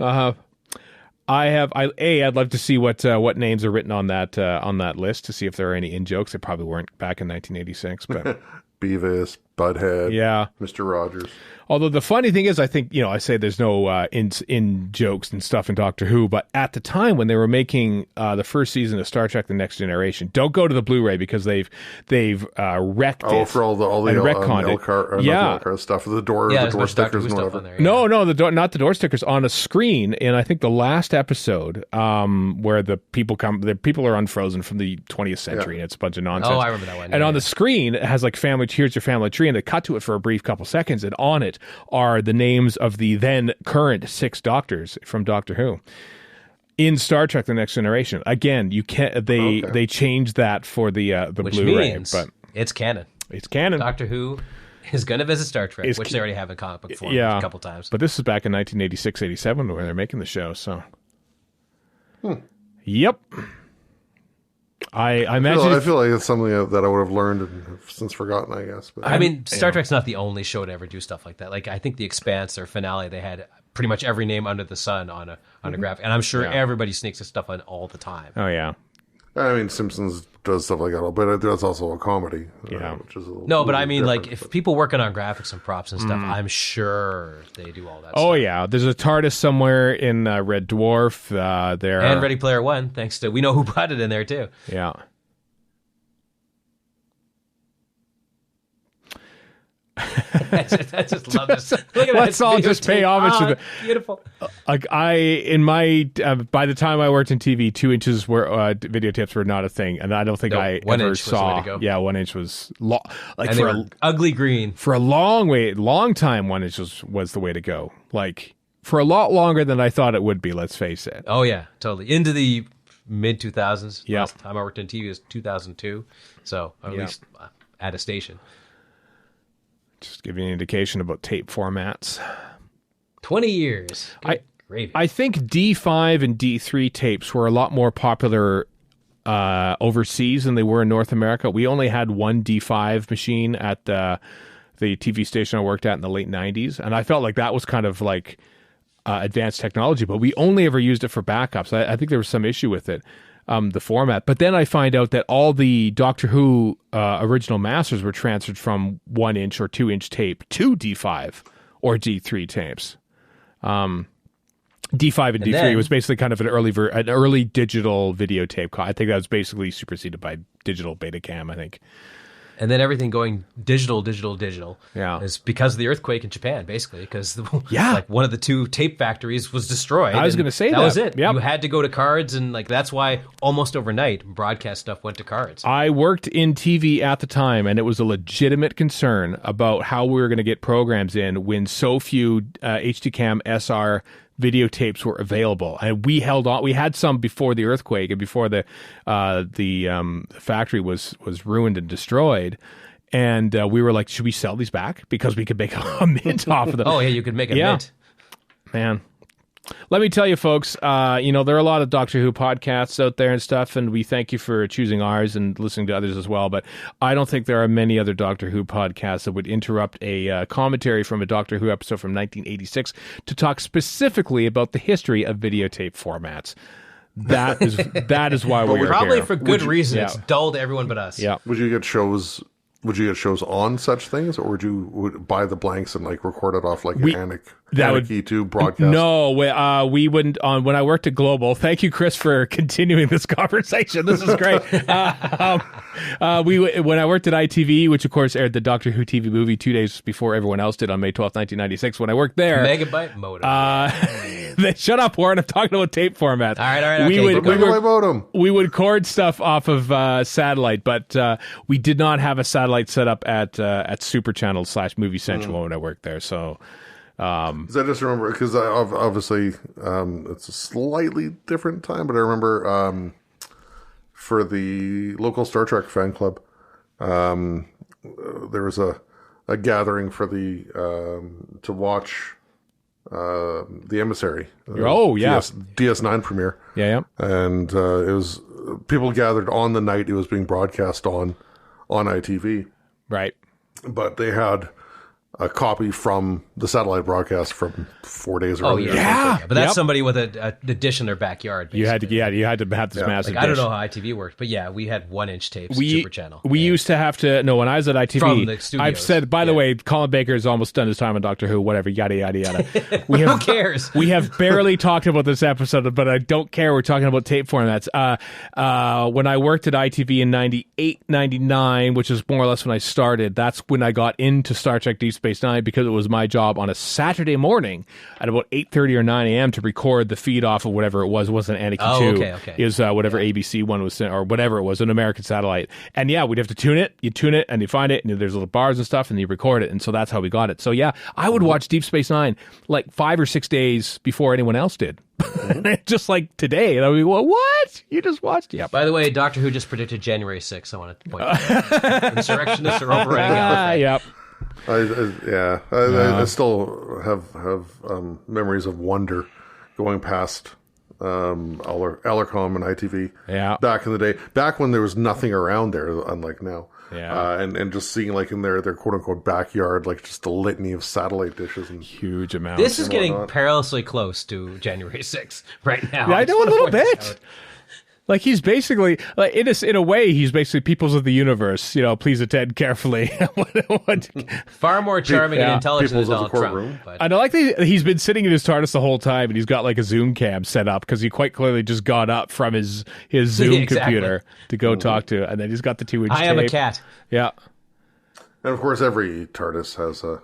I'd love to see what names are written on that list to see if there are any in jokes. They probably weren't back in 1986, but Beavis, Butthead, yeah. Mr. Rogers. Although the funny thing is, I think, I say there's no in jokes and stuff in Doctor Who, but at the time when they were making the first season of Star Trek: The Next Generation, don't go to the Blu-ray because they've wrecked it. Oh, for all the and retconned it. Elcar stuff, the door Yeah, there's a bunch of Doctor stickers Who and stuff whatever. on there. Yeah. No, not the door stickers on a screen. And I think the last episode, where the people are unfrozen from the 20th century, and it's a bunch of nonsense. Oh, I remember that one. And Yeah, on the screen, it has like here's your family tree, and they cut to it for a brief couple seconds, and on it are the names of the then current 6 Doctors from Doctor Who. In Star Trek: The Next Generation, again, you can't. They changed that for the Which Blu-ray, means but it's canon. it's canon. Doctor Who is going to visit Star Trek, It's which they already have in comic book form Yeah. a couple times. But this is back in 1986, 87 when they're making the show. So, Yep. I imagine. I feel like it's something that I would have learned and have since forgotten, I guess. But I mean, Star Trek's not the only show to ever do stuff like that. Like, I think The Expanse, their finale, they had pretty much every name under the sun on a graphic, and I'm sure everybody sneaks this stuff on all the time. Oh yeah. I mean, Simpsons does stuff like that, but that's also a comedy. Yeah. Which is a little, No, but little I mean, different, like, if but- people working on graphics and props and stuff, I'm sure they do all that Oh stuff. yeah. There's a TARDIS somewhere in Red Dwarf. There And Ready Player One, thanks to, we know who put it in there, too. Yeah. I just love this. Look at that. Let's all just pay homage to the. Beautiful. Like by the time I worked in TV, 2 inches were videotapes were not a thing, and I don't think No, I 1 ever inch was the way saw. to go. Yeah, 1 inch was like And they for were ugly green. for a long time. 1 inch was the way to go. Like for a lot longer than I thought it would be. Let's face it. Oh, yeah, totally. Into the mid 2000s. Yeah. Last time I worked in TV was 2002. So, at least at a station. Just give you an indication about tape formats. 20 years. Good gravy. I think D5 and D3 tapes were a lot more popular overseas than they were in North America. We only had one D5 machine at the TV station I worked at in the late 90s, and I felt like that was kind of like advanced technology, but we only ever used it for backups. I think there was some issue with it, the format. But then I find out that all the Doctor Who original masters were transferred from 1 inch or 2 inch tape to D5 or D3 tapes. D5 and D3 then- was basically kind of an early digital videotape. I think that was basically superseded by digital Betacam, I think. And then everything going digital Yeah. is because of the earthquake in Japan, basically, because Yeah. like one of the 2 tape factories was destroyed. I was and gonna say that was that. it. Yep. You had to go to cards, and like that's why almost overnight broadcast stuff went to cards. I worked in TV at the time, and it was a legitimate concern about how we were going to get programs in when so few HDCam SR videotapes were available. And we held on. We had some before the earthquake and before the factory was ruined and destroyed. And we were like, should we sell these back? Because we could make a mint off of them. Oh yeah, you could make a Yeah. mint. Man. Let me tell you, folks, there are a lot of Doctor Who podcasts out there and stuff, and we thank you for choosing ours and listening to others as well. But I don't think there are many other Doctor Who podcasts that would interrupt a commentary from a Doctor Who episode from 1986 to talk specifically about the history of videotape formats. That is why we are Probably here. for good reason. yeah. It's dull to everyone but us. Yeah. Would you get shows? Would you get shows on such things, or would you buy the blanks and like record it off like an E2 broadcast? No, we wouldn't. When I worked at Global, thank you, Chris, for continuing this conversation. This is great. When I worked at ITV, which of course aired the Doctor Who TV movie 2 days before everyone else did on May 12th, 1996. When I worked there, Megabyte modem. Shut up, Warren. I'm talking about tape formats. All right. We Okay, would, go we Go were, about him. we would cord stuff off of satellite, but we did not have a satellite set up at Super Channel / Movie Central when I worked there. So, I just remember because obviously it's a slightly different time, but I remember for the local Star Trek fan club, there was a gathering for the to watch the Emissary. Oh, yeah. DS9 premiere. yeah. And it was people gathered on the night it was being broadcast on ITV, Right. but they had a copy from the satellite broadcast from 4 days Oh earlier. Yeah. But that's Yep. somebody with a dish in their backyard. You had to basically. have this massive Like, I don't dish. know how ITV worked, but yeah, we had 1-inch tapes, We Super Channel. We used to have to. No, when I was at ITV, From the studios. I've said. By the Yeah. way, Colin Baker has almost done his time on Doctor Who. Whatever, yada yada yada. We have, Who cares? We have barely talked about this episode, but I don't care. We're talking about tape formats. When I worked at ITV in 98, 99, which is more or less when I started, that's when I got into Star Trek Deep Space Nine because it was my job on a Saturday morning at about 8:30 or 9 a.m. to record the feed off of whatever it was. It wasn't Anakin Oh, 2. okay. It was whatever ABC one was, or whatever it was, an American satellite. And yeah, we'd have to tune it. You tune it and you find it, and there's little bars and stuff, and you record it. And so that's how we got it. So yeah, I would watch Deep Space Nine like 5 or 6 days before anyone else did. Just like today. And I would be, well, what? You just watched? Yeah. By the way, Doctor Who just predicted January 6th. I want to point out. Insurrectionists are overrunning Gallifrey. Yep. I still have memories of wonder going past Alarcom and ITV. Yeah. Back in the day, back when there was nothing around there, unlike now. Yeah. And just seeing like in their quote unquote backyard, like just a litany of satellite dishes and Huge amounts. This is getting whatnot. perilously close to January 6th right now. Yeah, I just know a wanna little point this bit. out. Like he's basically, like in a way, he's basically peoples of the universe. You know, please attend carefully. What- Far more charming and Yeah. intelligent than Peoples of Donald the Trump. courtroom. But I like that he's been sitting in his TARDIS the whole time, and he's got like a Zoom cam set up because he quite clearly just got up from his Zoom Exactly. computer to go talk to, and then he's got the 2-inch I am a tape. cat. Yeah, and of course every TARDIS has a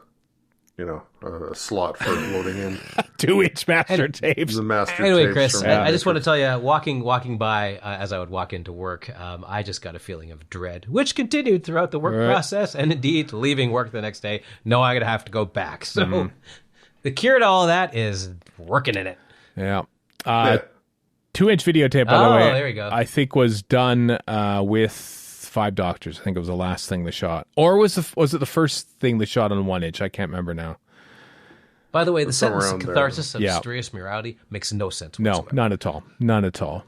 slot for loading in 2-inch master tapes. the master Anyway, tapes Chris, from I just want to tell you, walking by as I would walk into work, I just got a feeling of dread, which continued throughout the work process, and indeed leaving work the next day. No, I'm gonna have to go back. So the cure to all that is working in it. Yeah. Yeah. 2-inch videotape, by the Oh, way. there you go. I think was done with 5 Doctors. I think it was the last thing they shot, or was it the first thing they shot on 1-inch? I can't remember now. By the way, the Somewhere sentence around there. catharsis of Yeah. mysterious morality makes no sense No, whatsoever. none at all. None at all.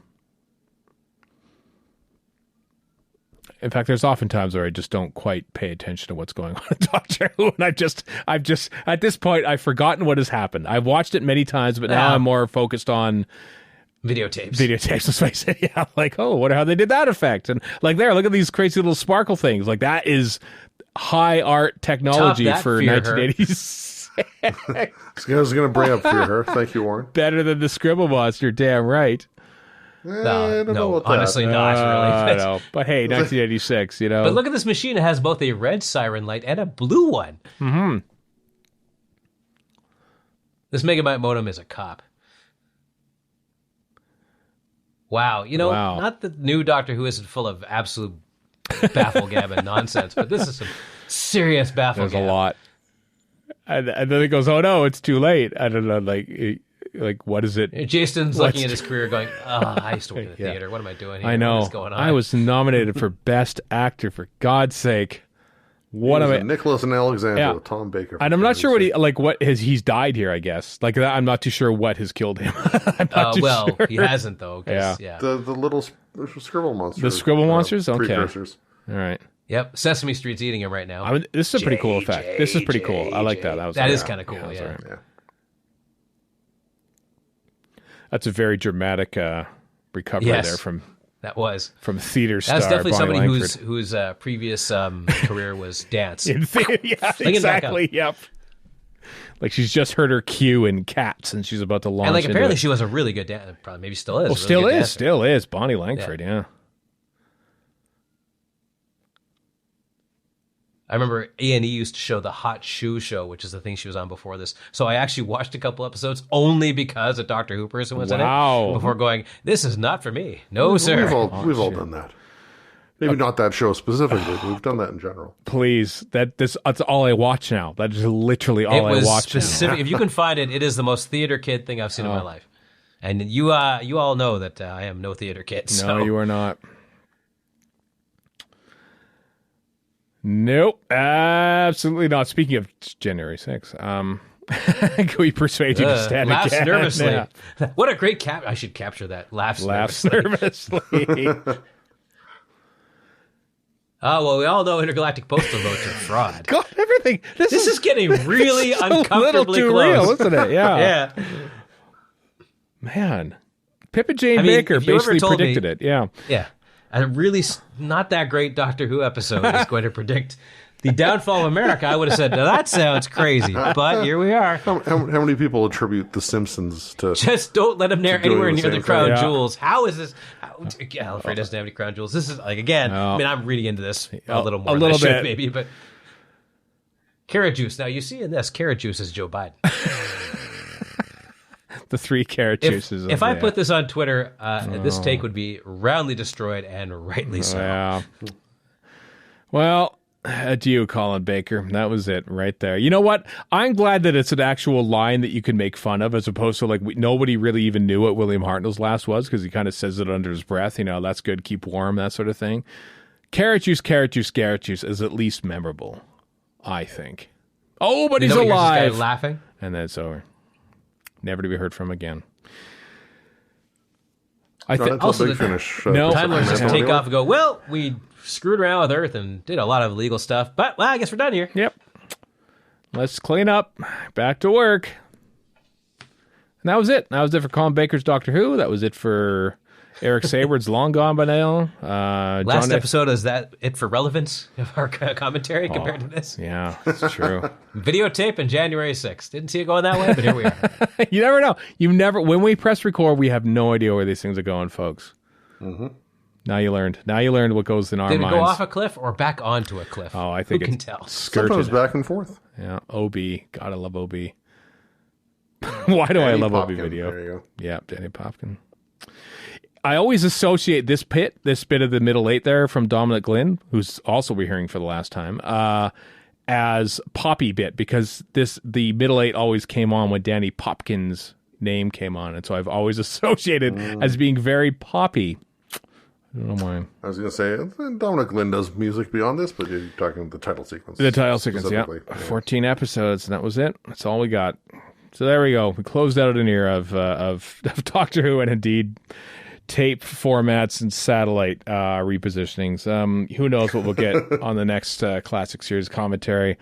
In fact, there's often times where I just don't quite pay attention to what's going on in Doctor Who, and I've just at this point I've forgotten what has happened. I've watched it many times, but now Yeah. I'm more focused on Videotapes. videotapes. Let's face it. Yeah, like, oh, wonder how they did that effect, and like there, look at these crazy little sparkle things. Like that is high art technology Top that, for fear her. 1980s. I was going to bring up Fear Her. Thank you, Warren. Better than the Scribble Monster. Damn right. I don't know no, about that. honestly not I really. know. But hey, 1986. You know. But look at this machine. It has both a red siren light and a blue one. Mm-hmm. This Megabyte modem is a cop. Wow. You know, Wow. not the new Doctor Who isn't full of absolute baffle-gabbing nonsense, but this is some serious There's baffle-gabbing. a lot. And then it goes, oh no, it's too late. I don't know, like what is it? Jason's What's- looking at his career going, I used to work in the Yeah. theater. What am I doing here? I know. What is going on? I was nominated for Best Actor, for God's sake. What am I? Nicholas and Alexander Yeah. with Tom Baker. And I'm not sure he's died here, I guess. Like that, I'm not too sure what has killed him. I'm not too well, sure. he hasn't, though. 'Cause, yeah. The little scribble monsters. The scribble monsters? Okay. Precursors. All right. Yep. Sesame Street's eating him right now. I mean, this is a pretty cool effect. This is pretty cool. I like that. That is kind of cool, that was yeah. all right. Yeah. That's a very dramatic recovery Yes. there from theater star That's definitely Bonnie somebody Langford. whose previous career was dance. In theater, yeah, it back up. exactly. Yep. Like she's just heard her cue in Cats, and she's about to launch. And like into apparently it. she was a really good dancer. Probably maybe still is. Oh, a really good dancer. still is. Bonnie Langford, yeah. I remember A&E used to show the Hot Shoe Show, which is the thing she was on before this. So I actually watched a couple episodes only because a Doctor Who person was in it. Before going, this is not for me. No, sir. We've all done that. Maybe not that show specifically, but we've done that in general. Please, that's all I watch now. That is literally all I watch specific. If you can find it, it is the most theater kid thing I've seen in my life. And you all know that I am no theater kid. So. No, you are not. Nope, absolutely not. Speaking of January 6th, can we persuade you to stand laughs again? nervously. Yeah. What a great I should capture that. Laughs nervously. Oh, well, we all know intergalactic postal votes are fraud. God, everything. This is getting really uncomfortably too close. real, isn't it? Yeah. Yeah. Man. Pippa Jane Baker basically predicted it. Yeah. Yeah. A really not that great Doctor Who episode is going to predict the downfall of America. I would have said, now that sounds crazy. But here we are. How many people attribute The Simpsons to... Just don't let them anywhere near the crown thing. jewels. How is this... Gallifrey doesn't have any crown jewels. This is, like, again, I mean, I'm reading into this a little more than I should, maybe, but... Carrot juice. Now, you see in this, carrot juice is Joe Biden. The 3 carrot juices. If I put this on Twitter, this take would be roundly destroyed, and rightly so. Yeah. Well, adieu, Colin Baker. That was it right there. You know what? I'm glad that it's an actual line that you can make fun of, as opposed to nobody really even knew what William Hartnell's last was, because he kind of says it under his breath. That's good, keep warm, that sort of thing. Carrot juice is at least memorable, I think. Oh, but he's alive. This guy laughing. And then it's over. Never to be heard from again. Also, Big Finish. Time Lords just take off and go, well, we screwed around with Earth and did a lot of illegal stuff, but, well, I guess we're done here. Yep. Let's clean up. Back to work. And that was it. That was it for Colin Baker's Doctor Who. That was it for Eric Sayward's Long Gone by Now. Last episode, is that it for relevance of our commentary compared to this? Yeah, it's true. Videotape in January 6th. Didn't see it going that way, but here we are. You never know. When we press record, we have no idea where these things are going, folks. Mm-hmm. Now you learned what goes in our minds. Did it go off a cliff or back onto a cliff? Oh, I think Who can tell? Sometimes back and forth. Yeah, OB. Gotta love OB. Why do I love OB video? There you go. Yeah, Danny Popkin. I always associate this bit of the middle 8 there from Dominic Glynn, who's also we're hearing for the last time, as Poppy bit, because the middle 8 always came on when Danny Popkin's name came on, and so I've always associated as being very Poppy. I don't know why. I was going to say, Dominic Glynn does music beyond this, but you're talking the title sequence. The title sequence, yeah. 14 episodes, and that was it. That's all we got. So there we go. We closed out an era of Doctor Who, and indeed tape formats and satellite repositionings. Who knows what we'll get on the next classic series commentary.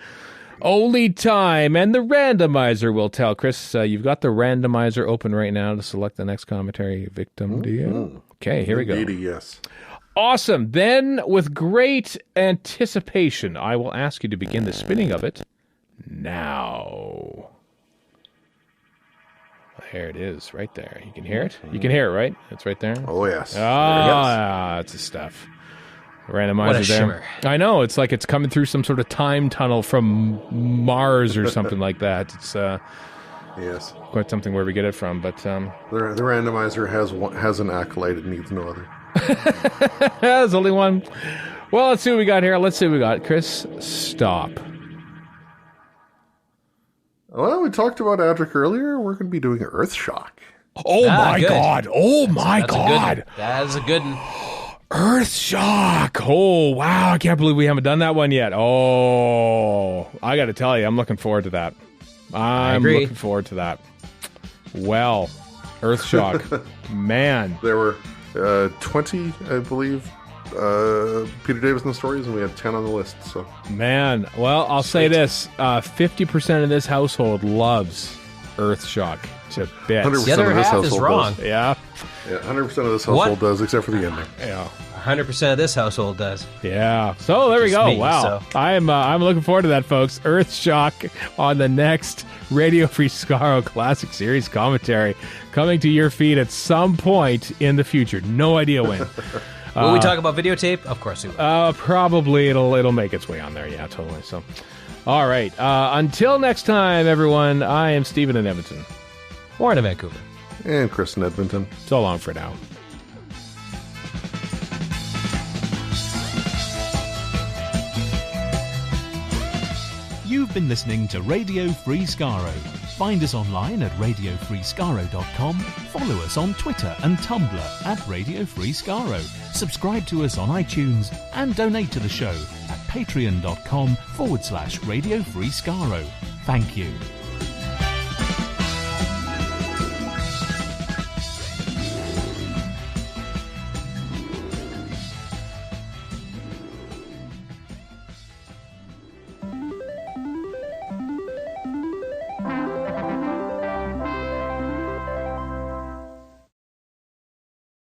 Only time and the randomizer will tell. Chris, you've got the randomizer open right now to select the next commentary victim, do you? Okay, here we go. Indeed, yes. Awesome. Then, with great anticipation, I will ask you to begin the spinning of it now. There it is, right there. You can hear it? You can hear it, right? It's right there? Oh, yes. That's the stuff. Randomizer what a there. Shimmer. I know. It's like it's coming through some sort of time tunnel from Mars or something like that. It's yes, quite something where we get it from. But the randomizer has an accolade. It needs no other. There's only one. Well, let's see what we got here. Let's see what we got. Chris, stop. Well, we talked about Adric earlier. We're going to be doing Earthshock. Oh, my good. God. Oh, my That's God. That is a good one. Earthshock. Oh, wow. I can't believe we haven't done that one yet. Oh, I got to tell you, I'm looking forward to that. I'm looking forward to that. Well, Earthshock. Man. There were 20, I believe, Peter Davison stories, and we had 10 on the list. So, man. Well, I'll say this. 50% of this household loves Earthshock to bits. 100% The other of this half is household wrong. does. Yeah. Yeah, 100% of this household does, except for the ending. Yeah. 100% of this household does. Yeah. So there we Just go. me, Wow. so. I'm looking forward to that, folks. Earthshock on the next Radio Free Skaro Classic Series commentary coming to your feed at some point in the future. No idea when. Will we talk about videotape? Of course we will. Probably it'll make its way on there. Yeah, totally. So, all right. Until next time, everyone. I am Stephen in Edmonton. Warren in Vancouver. And Chris in Edmonton. So long for now. You've been listening to Radio Free Skaro. Find us online at radiofreeskaro.com. Follow us on Twitter and Tumblr at Radio Free Skaro. Subscribe to us on iTunes and donate to the show at patreon.com/Radio Free Skaro. Thank you.